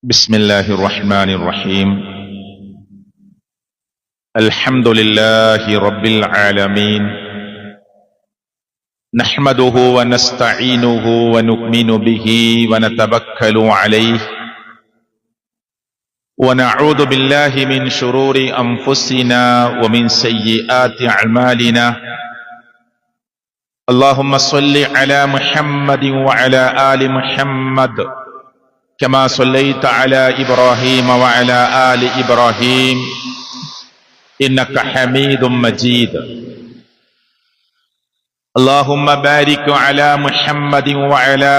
بسم الله الرحمن الرحيم. الحمد لله رب العالمين، نحمده ونستعينه ونؤمن به ونتوكل عليه، ونعوذ بالله من شرور أنفسنا ومن سيئات أعمالنا. اللهم صل على محمد وعلى آل محمد كما صليت على إبراهيم وعلى آل إبراهيم إنك حميد مجيد. اللهم بارك على محمد وعلى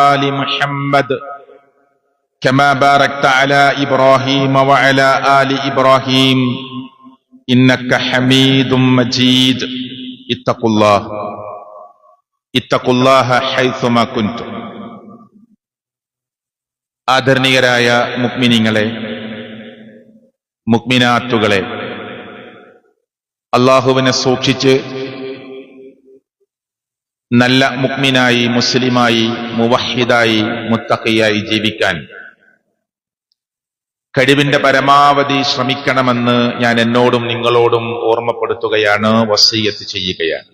آل محمد كما باركت على إبراهيم وعلى آل إبراهيم إنك حميد مجيد. اتقوا الله حيثما كنتم. ആദരണീയരായ മുഅ്മിനീങ്ങളെ, മുഅ്മിനാത്തുകളെ, അല്ലാഹുവിനെ സൂക്ഷിച്ച് നല്ല മുഅ്മിനായി, മുസ്ലിമായി, മുവഹ്ഹിദായി, മുത്തഖിയായി ജീവിക്കാൻ കഴിവിന്റെ പരമാവധി ശ്രമിക്കണമെന്ന് ഞാൻ എന്നോടും നിങ്ങളോടും ഓർമ്മപ്പെടുത്തുകയാണ്, വസിയ്യത്ത് ചെയ്യുകയാണ്.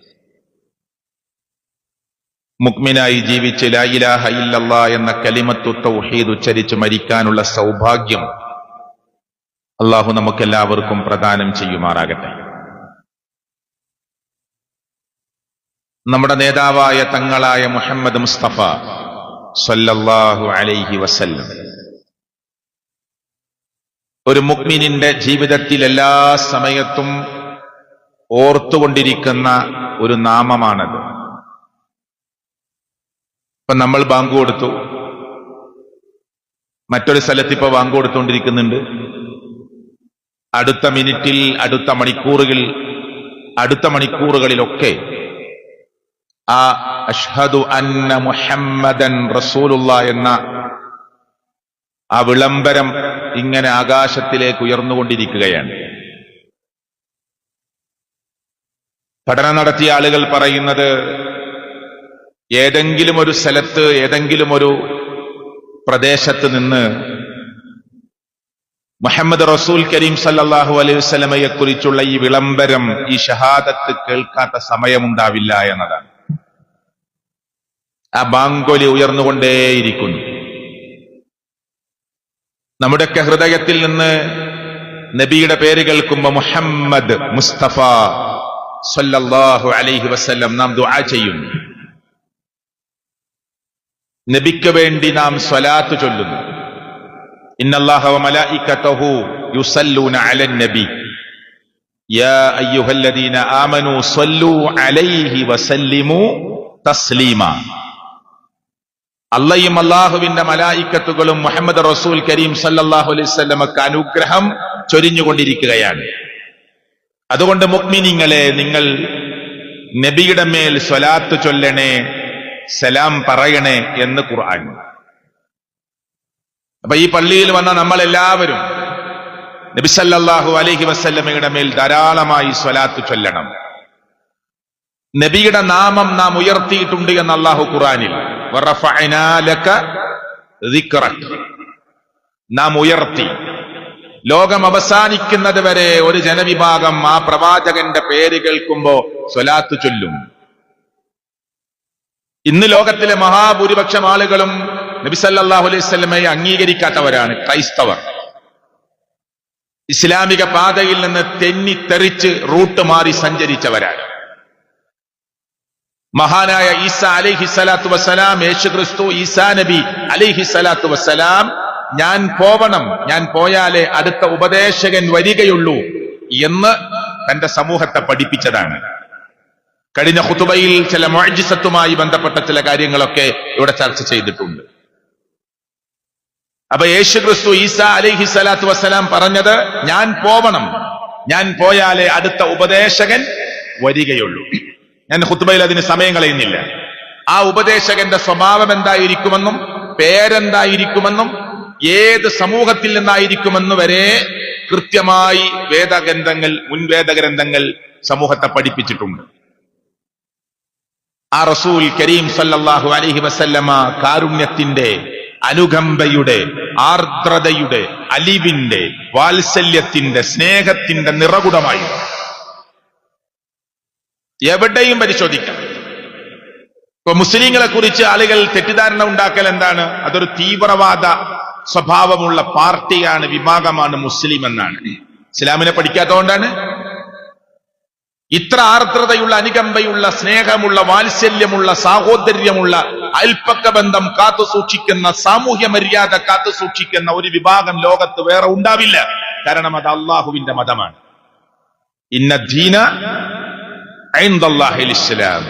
മുഅ്മിനായി ജീവിച്ച് ലാ ഇലാഹ ഇല്ലല്ലാഹ് എന്ന കലിമത്തു തൗഹീദ് ഉച്ചരിച്ച് മരിക്കാനുള്ള സൗഭാഗ്യം അല്ലാഹു നമുക്കെല്ലാവർക്കും പ്രദാനം ചെയ്യുമാറാകട്ടെ. നമ്മുടെ നേതാവായ തങ്ങളായ മുഹമ്മദ് മുസ്തഫ സ്വല്ലല്ലാഹു അലൈഹി വസല്ലം ഒരു മുഅ്മിനിന്റെ ജീവിതത്തിൽ എല്ലാ സമയത്തും ഓർത്തുകൊണ്ടിരിക്കുന്ന ഒരു നാമമാണത്. ഇപ്പൊ നമ്മൾ ബാങ്ക് കൊടുത്തു, മറ്റൊരു സ്ഥലത്ത് ഇപ്പൊ ബാങ്ക് കൊടുത്തുകൊണ്ടിരിക്കുന്നുണ്ട്. അടുത്ത മിനിറ്റിൽ, അടുത്ത മണിക്കൂറുകളിലൊക്കെ ആ അഷ്ഹദു അന്ന മുഹമ്മദൻ റസൂലുള്ളാഹ് എന്ന ആ വിളംബരം ഇങ്ങനെ ആകാശത്തിലേക്ക് ഉയർന്നുകൊണ്ടിരിക്കുകയാണ്. പഠനം നടത്തിയ ആളുകൾ പറയുന്നത്, ഏതെങ്കിലും ഒരു സ്ഥലത്ത്, ഏതെങ്കിലും ഒരു പ്രദേശത്ത് നിന്ന് മുഹമ്മദ് റസൂൽ കരീം സല്ലല്ലാഹു അലൈഹി വസല്ലമയെ കുറിച്ചുള്ള ഈ വിളംബരം, ഈ ഷഹാദത്ത് കേൾക്കാത്ത സമയമുണ്ടാവില്ല എന്നതാണ്. ആ ബാങ്കൊലി ഉയർന്നുകൊണ്ടേയിരിക്കുന്നു. നമ്മുടെയൊക്കെ ഹൃദയത്തിൽ നിന്ന് നബിയുടെ പേര് കേൾക്കുമ്പോ മുഹമ്മദ് മുസ്തഫ സല്ലല്ലാഹു അലൈഹി വസല്ലം നാം ദുആ ചെയ്യുന്നു. നബിക്ക് വേണ്ടി നാം സ്വലാത്ത് ചൊല്ലുന്നു. ഇന്നല്ലാഹ വ മലായികതഹു യുസല്ലൂന അലൻ നബി യാ അയ്യുഹല്ലദീന ആമനൂ സ്വല്ലൂ അലൈഹി വസല്ലിമൂ തസ്ലീമാ. അല്ലാഹുവും അല്ലാഹുവിന്റെ മലായികത്തുകളും മുഹമ്മദ് റസൂൽ കരീം സല്ലല്ലാഹു അലൈഹി വസല്ലമക്ക് അനുഗ്രഹം ചൊരിഞ്ഞുകൊണ്ടിരിക്കുകയാണ്. അതുകൊണ്ട് മുഅ്മിനീങ്ങളെ, നിങ്ങൾ നബിയുടെ മേൽ സ്വലാത്ത് ചൊല്ലണേ, സലാം പറയണേ എന്ന് ഖുർആൻ. അപ്പൊ ഈ പള്ളിയിൽ വന്ന നമ്മളെല്ലാവരും നബി സല്ലല്ലാഹു അലൈഹി വസല്ലമയുടെ മേൽ ധാരാളമായി സ്വലാത്ത് ചൊല്ലണം. നബിയുടെ നാമം നാം ഉയർത്തിയിട്ടുണ്ട് എന്ന് അല്ലാഹു ഖുർആനിൽ, വറഫഅനാ ലക ദിക്റക, നാം ഉയർത്തി. ലോകം അവസാനിക്കുന്നത് വരെ ഒരു ജനവിഭാഗം ആ പ്രവാചകന്റെ പേര് കേൾക്കുമ്പോ സ്വലാത്ത് ചൊല്ലും. ഇന്ന് ലോകത്തിലെ മഹാഭൂരിപക്ഷം ആളുകളും നബി സല്ലല്ലാഹു അലൈഹി വസല്ലമയെ അംഗീകരിക്കാത്തവരാണ്. ക്രൈസ്തവർ ഇസ്ലാമിക പാതയിൽ നിന്ന് തെന്നിത്തെറിച്ച് റൂട്ട് മാറി സഞ്ചരിച്ചവരാണ്. മഹാനായ ഈസാ അലൈഹി സ്വലാത്തു വസ്സലാം, യേശു ക്രിസ്തു, ഈസാ നബി അലൈഹി സ്വലാത്തു വസ്സലാം, ഞാൻ പോവണം, ഞാൻ പോയാലേ അടുത്ത ഉപദേശകൻ വരികയുള്ളൂ എന്ന് തന്റെ സമൂഹത്തെ പഠിപ്പിച്ചതാണ്. കഴിഞ്ഞ ഖുതുബയിൽ ചില മുഅ്ജിസത്തുമായി ബന്ധപ്പെട്ട ചില കാര്യങ്ങളൊക്കെ ഇവിടെ ചർച്ച ചെയ്തിട്ടുണ്ട്. അപ്പൊ യേശു ക്രിസ്തു ഈസാ അലൈഹി സ്വലാത്തു വസ്സലാം പറഞ്ഞത്, ഞാൻ പോവണം, ഞാൻ പോയാലേ അടുത്ത ഉപദേശകൻ വരികയുള്ളൂ. ഞാൻ ഖുതുബയിൽ അതിന് സമയം കളയുന്നില്ല. ആ ഉപദേശകന്റെ സ്വഭാവം എന്തായിരിക്കുമെന്നും പേരെന്തായിരിക്കുമെന്നും ഏത് സമൂഹത്തിൽ നിന്നായിരിക്കുമെന്ന് വരെ കൃത്യമായി വേദഗ്രന്ഥങ്ങൾ, മുൻവേദഗ്രന്ഥങ്ങൾ സമൂഹത്തെ പഠിപ്പിച്ചിട്ടുണ്ട്. ആ റസൂൽ കരീം സല്ലല്ലാഹു അലൈഹി വസല്ലമ കാരുണ്യത്തിന്റെ അനുകമ്പയുടെ, ആർദ്രതയുടെ, അലിവിന്റെ, വാത്സല്യത്തിന്റെ, സ്നേഹത്തിന്റെ നിറകുടമായിരുന്നു. എവിടെയും പരിശോധിക്കാം. ഇപ്പൊ മുസ്ലിങ്ങളെ കുറിച്ച് ആളുകൾ തെറ്റിദ്ധാരണ ഉണ്ടാക്കൽ എന്താണ്? അതൊരു തീവ്രവാദ സ്വഭാവമുള്ള പാർട്ടിയാണ്, വിഭാഗമാണ് മുസ്ലിം എന്നാണ്. ഇസ്ലാമിനെ പഠിക്കാത്തതുകൊണ്ടാണ്. ഇത്ര ആർദ്രതയുള്ള, അനുകമ്പയുള്ള, സ്നേഹമുള്ള, വാത്സല്യമുള്ള, സാഹോദര്യമുള്ള, അയൽപ്പക്ക ബന്ധം കാത്തുസൂക്ഷിക്കുന്ന, സാമൂഹ്യ മര്യാദ കാത്തുസൂക്ഷിക്കുന്ന ഒരു വിഭാഗം ലോകത്ത് വേറെ ഉണ്ടാവില്ല. കാരണം അത് അള്ളാഹുവിന്റെ മതമാണ്. ഇന്ന ദീന ഇൻദല്ലാഹിൽ ഇസ്ലാം,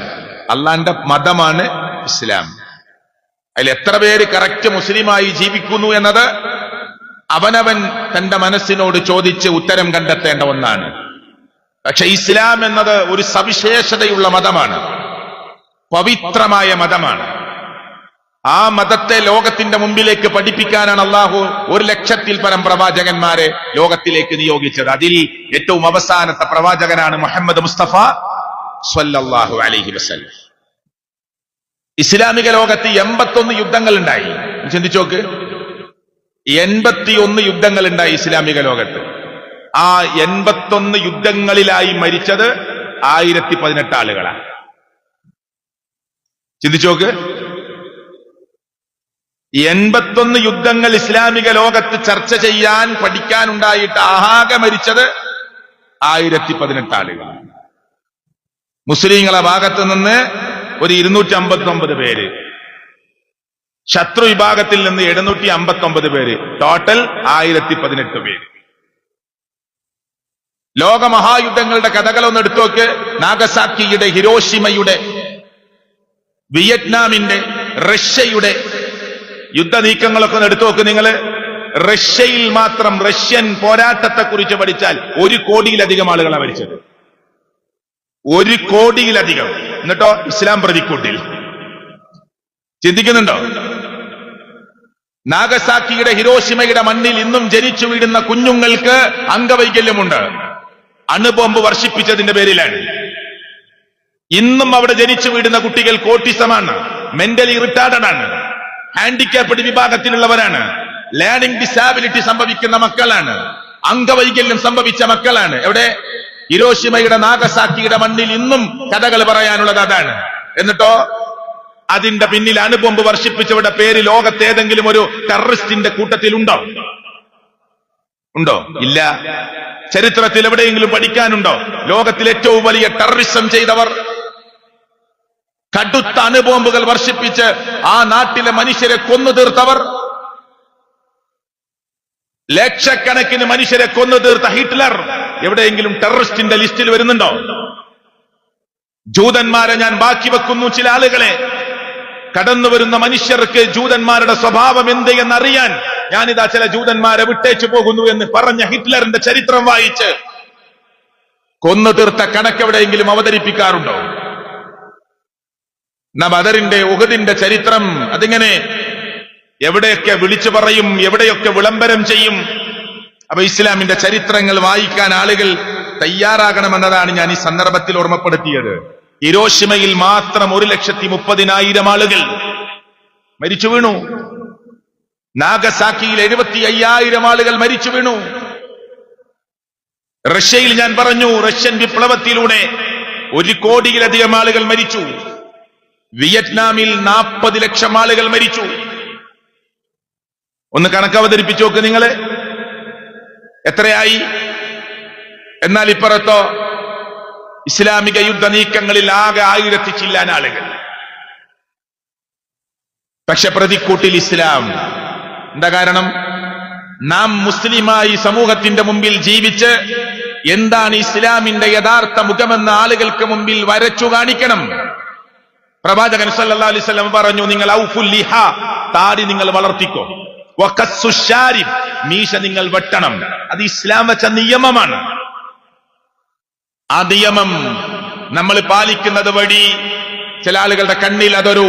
അള്ളാന്റെ മതമാണ് ഇസ്ലാം. അതിൽ എത്ര പേര് കറക്റ്റ് മുസ്ലിമായി ജീവിക്കുന്നു എന്നത് അവനവൻ തന്റെ മനസ്സിനോട് ചോദിച്ച് ഉത്തരം കണ്ടെത്തേണ്ട ഒന്നാണ്. പക്ഷെ ഇസ്ലാം എന്നത് ഒരു സവിശേഷതയുള്ള മതമാണ്, പവിത്രമായ മതമാണ്. ആ മതത്തെ ലോകത്തിന്റെ മുമ്പിലേക്ക് പഠിപ്പിക്കാനാണ് അള്ളാഹു 1,00,000-ൽ പരം പ്രവാചകന്മാരെ ലോകത്തിലേക്ക് നിയോഗിച്ചത്. അതിൽ ഏറ്റവും അവസാനത്തെ പ്രവാചകനാണ് മുഹമ്മദ് മുസ്തഫ സ്വല്ലല്ലാഹു അലൈഹി വസല്ലം. ഇസ്ലാമിക ലോകത്ത് 81 യുദ്ധങ്ങൾ ഉണ്ടായി. ചിന്തിച്ചോക്ക്, 81 യുദ്ധങ്ങൾ ഉണ്ടായി ഇസ്ലാമിക ലോകത്ത്. ആ 81 യുദ്ധങ്ങളിലായി മരിച്ചത് 1018 ആളുകളാണ്. ചിന്തിച്ചോക്ക്, 81 യുദ്ധങ്ങൾ ഇസ്ലാമിക ലോകത്ത് ചർച്ച ചെയ്യാൻ, പഠിക്കാനുണ്ടായിട്ട് ആകെ മരിച്ചത് 1018 ആളുകളാണ്. മുസ്ലിങ്ങളെ ഭാഗത്ത് നിന്ന് ഒരു 259 പേര്, ശത്രു വിഭാഗത്തിൽ നിന്ന് 759 പേര്, ടോട്ടൽ 1018 പേര്. ലോകമഹായുദ്ധങ്ങളുടെ കഥകളൊന്ന് എടുത്തോക്ക്. നാഗസാക്കിയുടെ, ഹിരോഷിമയുടെ, വിയറ്റ്നാമിന്റെ, റഷ്യയുടെ യുദ്ധനീക്കങ്ങളൊക്കെ ഒന്ന് എടുത്തു നോക്ക് നിങ്ങള്. റഷ്യയിൽ മാത്രം റഷ്യൻ പോരാട്ടത്തെ കുറിച്ച് പഠിച്ചാൽ 1 കോടിയിലധികം ആളുകളാണ് മരിച്ചത്. 1 കോടിയിലധികം. എന്നിട്ടോ ഇസ്ലാം പ്രതിക്കൂട്ടിൽ. ചിന്തിക്കുന്നുണ്ടോ? നാഗസാക്കിയുടെ, ഹിരോഷിമയുടെ മണ്ണിൽ ഇന്നും ജനിച്ചു വീഴുന്ന കുഞ്ഞുങ്ങൾക്ക് അംഗവൈകല്യമുണ്ട്. അണുബോംബ് വർഷിപ്പിച്ചതിന്റെ പേരിലാണ്. ഇന്നും അവിടെ ജനിച്ചു വീഴുന്ന കുട്ടികൾക്ക് ഓട്ടിസമാണ്, മെന്റലി റിട്ടാർഡഡ് ആണ്, ഹാൻഡിക്യാപ്ഡ് വിഭാഗത്തിലുള്ളവരാണ്, ലേണിംഗ് ഡിസാബിലിറ്റി സംഭവിക്കുന്ന മക്കളാണ്, അംഗവൈകല്യം സംഭവിച്ച മക്കളാണ്. എവിടെ? ഹിരോഷിമയുടെ, നാഗസാക്കിയുടെ മണ്ണിൽ ഇന്നും കഥകൾ പറയാനുള്ളത് അതാണ്. എന്നിട്ടോ അതിന്റെ പിന്നിൽ അണുബോംബ് വർഷിപ്പിച്ചവരുടെ പേര് ലോകത്തേതെങ്കിലും ഒരു ടെററിസ്റ്റിന്റെ കൂട്ടത്തിലുണ്ടോ? ഉണ്ടോ? ഇല്ല. ചരിത്രത്തിൽ എവിടെയെങ്കിലും പഠിക്കാനുണ്ടോ? ലോകത്തിൽ ഏറ്റവും വലിയ ടെററിസം ചെയ്തവർ, കടുത്ത അണുബോംബുകൾ വർഷിപ്പിച്ച് ആ നാട്ടിലെ മനുഷ്യരെ കൊന്നു തീർത്തവർ, ലക്ഷക്കണക്കിന് മനുഷ്യരെ കൊന്നു തീർത്ത ഹിറ്റ്ലർ എവിടെയെങ്കിലും ടെററിസ്റ്റിന്റെ ലിസ്റ്റിൽ വരുന്നുണ്ടോ? ജൂതന്മാരെ ഞാൻ ബാക്കി വെക്കുന്നു. ചില ആളുകളെ, കടന്നു വരുന്ന മനുഷ്യർക്ക് ജൂതന്മാരുടെ സ്വഭാവം എന്ത് എന്നറിയാൻ ഞാനിതാ ചില ജൂതന്മാരെ വിട്ടേച്ചു പോകുന്നു എന്ന് പറഞ്ഞ ഹിറ്റ്ലറിന്റെ ചരിത്രം വായിച്ച് കൊന്നു തീർത്ത കണക്കെവിടെയെങ്കിലും അവതരിപ്പിക്കാറുണ്ടോ? ബദറിന്റെ, ഉഹദിന്റെ ചരിത്രം അതിങ്ങനെ എവിടെയൊക്കെ വിളിച്ചു പറയും, എവിടെയൊക്കെ വിളംബരം ചെയ്യും. അപ്പൊ ഇസ്ലാമിന്റെ ചരിത്രങ്ങൾ വായിക്കാൻ ആളുകൾ തയ്യാറാകണമെന്നതാണ് ഞാൻ ഈ സന്ദർഭത്തിൽ ഓർമ്മപ്പെടുത്തിയത്. ഹിരോഷിമയിൽ മാത്രം 1,30,000 ആളുകൾ മരിച്ചു വീണു. നാഗസാക്കിയിൽ 75,000 ആളുകൾ മരിച്ചു വീണു. റഷ്യയിൽ ഞാൻ പറഞ്ഞു, റഷ്യൻ വിപ്ലവത്തിലൂടെ 1 കോടിയിലധികം ആളുകൾ മരിച്ചു. വിയറ്റ്നാമിൽ 40 ലക്ഷം ആളുകൾ മരിച്ചു. ഒന്ന് കണക്ക് അവതരിപ്പിച്ചു നോക്ക് നിങ്ങള്, എത്രയായി? എന്നാൽ ഇപ്പുറത്തോ ഇസ്ലാമിക യുദ്ധ നീക്കങ്ങളിൽ ആകെ 1000 ചില്ലാൻ ആളുകൾ. പക്ഷെ പ്രതിക്കൂട്ടിൽ ഇസ്ലാം. എന്താ കാരണം? നാം മുസ്ലിമായി സമൂഹത്തിന്റെ മുമ്പിൽ ജീവിച്ച് എന്താണ് ഇസ്ലാമിന്റെ യഥാർത്ഥ മുഖമെന്ന ആളുകൾക്ക് മുമ്പിൽ വരച്ചു കാണിക്കണം. പ്രവാചകൻ സല്ലല്ലാഹു അലൈഹി വസല്ലം പറഞ്ഞു, നിങ്ങൾ ഔഫുൽ ലിഹ, താടി നിങ്ങൾ വളർത്തിക്കോ, വഖസ്സു ശാരിബ്, മീശ നിങ്ങൾ വെട്ടണം. അത് ഇസ്ലാം വെച്ച നിയമമാണ്. ആ നിയമം നമ്മൾ പാലിക്കുന്നത് വഴി ചില ആളുകളുടെ കണ്ണിൽ അതൊരു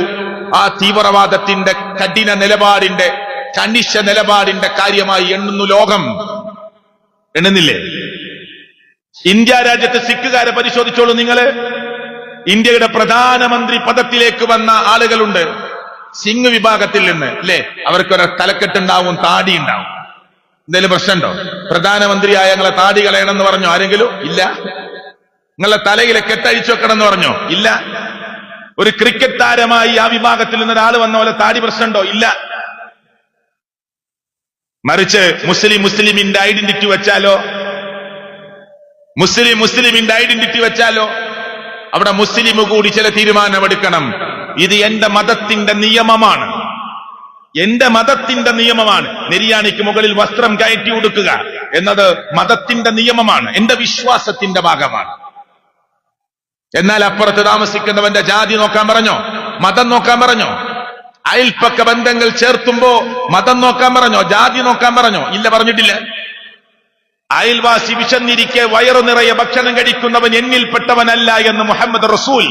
ആ തീവ്രവാദത്തിന്റെ കഠിന നിലപാടിന്റെ, കണിശ നിലപാടിന്റെ കാര്യമായി എണ്ണുന്നു ലോകം. എണ്ണുന്നില്ലേ? ഇന്ത്യ രാജ്യത്ത് സിഖുകാരെ പരിശോധിച്ചോളൂ നിങ്ങള്. ഇന്ത്യയുടെ പ്രധാനമന്ത്രി പദത്തിലേക്ക് വന്ന ആളുകളുണ്ട്. സിംഗ് വിഭാഗത്തിൽ നിന്ന് അല്ലേ, അവർക്കൊരു തലക്കെട്ടുണ്ടാവും, താടി ഉണ്ടാവും. എന്തെങ്കിലും പ്രശ്നമുണ്ടോ? പ്രധാനമന്ത്രിയായ ഞങ്ങളെ താടി കളയണമെന്ന് പറഞ്ഞോ ആരെങ്കിലും? ഇല്ല. നിങ്ങളെ തലയിലെ കെട്ടഴിച്ചു വെക്കണം എന്ന് പറഞ്ഞോ? ഇല്ല. ഒരു ക്രിക്കറ്റ് താരമായി ആ വിഭാഗത്തിൽ നിന്ന് ഒരാൾ വന്ന പോലെ താടി പ്രശ്നമുണ്ടോ? ഇല്ല. മറിച്ച് മുസ്ലിമിന്റെ ഐഡന്റിറ്റി വെച്ചാലോ, മുസ്ലിമിന്റെ ഐഡന്റിറ്റി വെച്ചാലോ അവിടെ മുസ്ലിം കൂടി ചില തീരുമാനമെടുക്കണം. ഇത് എന്റെ മതത്തിന്റെ നിയമമാണ്, എന്റെ മതത്തിന്റെ നിയമമാണ്. നെരിയാണിക്ക് മുകളിൽ വസ്ത്രം കയറ്റി കൊടുക്കുക എന്നത് മതത്തിന്റെ നിയമമാണ്, എന്റെ വിശ്വാസത്തിന്റെ ഭാഗമാണ്. എന്നാൽ അപ്പുറത്ത് താമസിക്കുന്നവന്റെ ജാതി നോക്കാൻ പറഞ്ഞോ? മതം നോക്കാൻ പറഞ്ഞോ? അയൽപ്പക്ക ബന്ധങ്ങൾ ചേർത്തുമ്പോ മതം നോക്കാൻ പറഞ്ഞോ? ജാതി നോക്കാൻ പറഞ്ഞോ? ഇല്ല, പറഞ്ഞിട്ടില്ല. അയൽവാസി വിശന്നിരിക്കെ വയറു നിറയെ ഭക്ഷണം കഴിക്കുന്നവൻ എന്നിൽപ്പെട്ടവനല്ല എന്ന് മുഹമ്മദ് റസൂൽ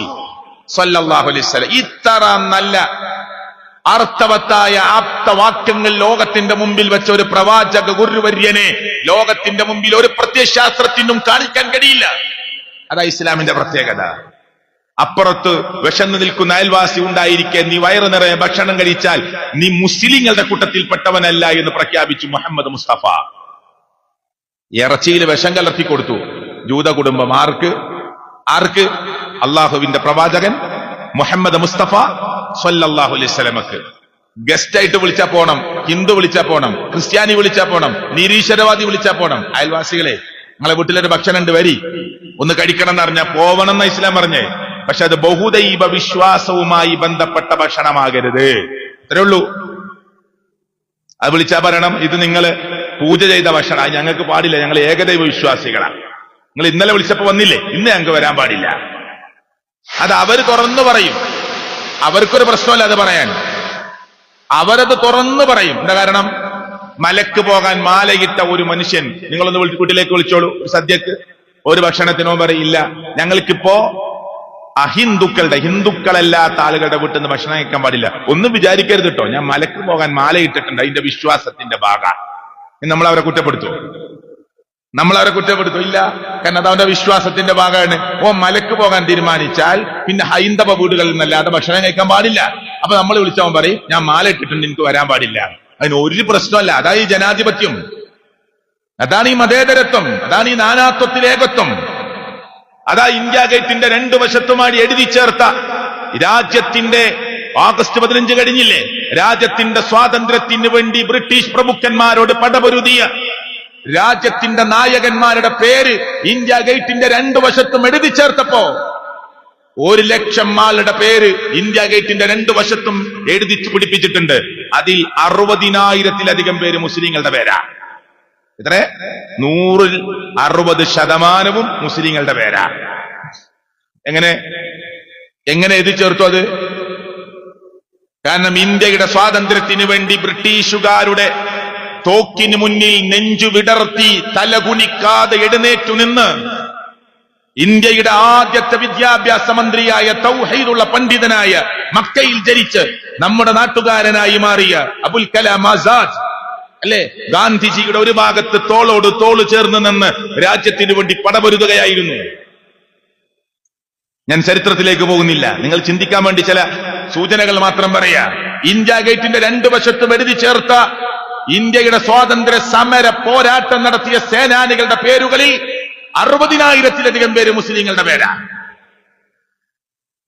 സ്വല്ലല്ലാഹു അലൈഹി വസല്ലം. ഇത്ര നല്ല അർത്ഥവത്തായ ആപ്തവാക്യങ്ങൾ ലോകത്തിന്റെ മുമ്പിൽ വെച്ച ഒരു പ്രവാചക ഗുരുവര്യനെ ലോകത്തിന്റെ മുമ്പിൽ ഒരു പ്രത്യയശാസ്ത്രത്തിനും കാണിക്കാൻ കഴിയില്ല. അതാ ഇസ്ലാമിന്റെ പ്രത്യേകത. അപ്പുറത്ത് വിശന്നു നിൽക്കുന്ന അയൽവാസി ഉണ്ടായിരിക്കെ നീ വയറു നിറയെ ഭക്ഷണം കഴിച്ചാൽ നീ മുസ്ലിങ്ങളുടെ കൂട്ടത്തിൽപ്പെട്ടവനല്ല എന്ന് പ്രഖ്യാപിച്ചു മുഹമ്മദ് മുസ്തഫ. ഇറച്ചിയിൽ വിഷം കലർത്തി കൊടുത്തു ജൂത കുടുംബം. ആർക്ക്? അള്ളാഹുവിന്റെ പ്രവാചകൻ മുഹമ്മദ് മുസ്തഫ സ്വല്ലല്ലാഹു അലൈഹി വസല്ലമക്ക്. ഗസ്റ്റ് ആയിട്ട് വിളിച്ചാ പോണം, ഹിന്ദു വിളിച്ചാ പോണം, ക്രിസ്ത്യാനി വിളിച്ചാ പോണം, നിരീശ്വരവാദി വിളിച്ചാ പോണം. അയൽവാസികളെ, നിങ്ങളെ വീട്ടിലൊരു ഭക്ഷണം ഉണ്ട്, വരി ഒന്ന് കഴിക്കണം എന്ന് പറഞ്ഞാൽ പോവണം എന്ന ഇസ്ലാം പറഞ്ഞേ. പക്ഷെ അത് ബഹുദൈവ വിശ്വാസവുമായി ബന്ധപ്പെട്ട ഭക്ഷണമാകരുത്. അത്രേ ഉള്ളൂ. അത് വിളിച്ചാ പറയണം ഇത് നിങ്ങൾ പൂജ ചെയ്ത ഭക്ഷണം, ഞങ്ങൾക്ക് പാടില്ല, ഞങ്ങൾ ഏകദൈവ വിശ്വാസികളാണ്. നിങ്ങൾ ഇന്നലെ വിളിച്ചപ്പോ വന്നില്ലേ, ഇന്ന് ഞങ്ങൾക്ക് വരാൻ പാടില്ല. അത് അവർ തുറന്നു പറയും. അവർക്കൊരു പ്രശ്നമല്ല അത് പറയാൻ, അവരത് തുറന്നു പറയും. എന്താ കാരണം? മലക്ക് പോകാൻ മാലയിട്ട ഒരു മനുഷ്യൻ നിങ്ങളൊന്ന് വീട്ടിലേക്ക് വിളിച്ചോളൂ, ഒരു സദ്യക്ക്, ഒരു ഭക്ഷണത്തിനോ പറയില്ല. ഞങ്ങൾക്കിപ്പോ ഹിന്ദുക്കളല്ലാത്ത ആളുകളുടെ വീട്ടിൽ നിന്ന് ഭക്ഷണം കഴിക്കാൻ പാടില്ല. ഒന്നും വിചാരിക്കരുത് കേട്ടോ, ഞാൻ മലക്ക് പോകാൻ മാലയിട്ടിട്ടുണ്ട്, അതിന്റെ വിശ്വാസത്തിന്റെ ഭാഗം. നമ്മളവരെ കുറ്റപ്പെടുത്തും? ഇല്ല. കാരണം അത് അവന്റെ വിശ്വാസത്തിന്റെ ഭാഗമാണ്. മലക്ക് പോകാൻ തീരുമാനിച്ചാൽ പിന്നെ ഹൈന്ദവ വീടുകളിൽ നിന്നല്ലാതെ ഭക്ഷണം കഴിക്കാൻ പാടില്ല. അപ്പൊ നമ്മൾ വിളിച്ചവൻ പറയും ഞാൻ മാല ഇട്ടിട്ടുണ്ട്, എനിക്ക് വരാൻ പാടില്ല. അതിന് ഒരു പ്രശ്നമല്ല. അതാ ഈ ജനാധിപത്യം, അതാണ് ഈ മതേതരത്വം, അതാണ് ഈ നാനാത്വത്തിലേകത്വം. അതാ ഇന്ത്യ ഗേറ്റിന്റെ രണ്ടു വശത്തുമായി എഴുതി ചേർത്ത രാജ്യത്തിന്റെ ആഗസ്റ്റ് 15 കഴിഞ്ഞില്ലേ, രാജ്യത്തിന്റെ സ്വാതന്ത്ര്യത്തിന് വേണ്ടി ബ്രിട്ടീഷ് പ്രഭുക്കന്മാരോട് പടപൊരുതിയ രാജ്യത്തിന്റെ നായകന്മാരുടെ പേര് ഇന്ത്യ ഗേറ്റിന്റെ രണ്ടു വശത്തും എഴുതി ചേർത്തപ്പോ 1,00,000 ആളുടെ പേര് ഇന്ത്യ ഗേറ്റിന്റെ രണ്ടു വശത്തും എഴുതി പിടിപ്പിച്ചിട്ടുണ്ട്. അതിൽ 60,000-ത്തിലധികം പേര് മുസ്ലിങ്ങളുടെ പേരാ. എത്ര? 160% മുസ്ലിങ്ങളുടെ പേരാ. എങ്ങനെ എഴുതി ചേർത്തു അത്? കാരണം ഇന്ത്യയുടെ സ്വാതന്ത്ര്യത്തിന് വേണ്ടി ബ്രിട്ടീഷുകാരുടെ തോക്കിന് മുന്നിൽ നെഞ്ചു വിടർത്തി തലകുനിക്കാതെ എഴുന്നേറ്റു നിന്ന് ഇന്ത്യയുടെ ആദ്യത്തെ വിദ്യാഭ്യാസ മന്ത്രിയായ തൗഹീദുള്ള പണ്ഡിതനായ മക്കയിൽ ജനിച്ച് നമ്മുടെ നാട്ടുകാരനായി മാറിയ അബുൽ കലാം ആസാദ് അല്ലെ, ഗാന്ധിജിയുടെ ഒരു ഭാഗത്ത് തോളോട് തോള് ചേർന്ന് നിന്ന് രാജ്യത്തിന് വേണ്ടി പടപൊരുതുകയായിരുന്നു. ഞാൻ ചരിത്രത്തിലേക്ക് പോകുന്നില്ല, നിങ്ങൾ ചിന്തിക്കാൻ വേണ്ടി ചില സൂചനകൾ മാത്രം പറയാ. ഇന്ത്യ ഗേറ്റിന്റെ രണ്ടു വശത്തും എഴുതി ചേർത്ത ഇന്ത്യയുടെ സ്വാതന്ത്ര്യ സമര പോരാട്ടം നടത്തിയ സേനാനികളുടെ പേരുകളിൽ 60,000-ത്തിലധികം പേര് മുസ്ലിങ്ങളുടെ പേരാ.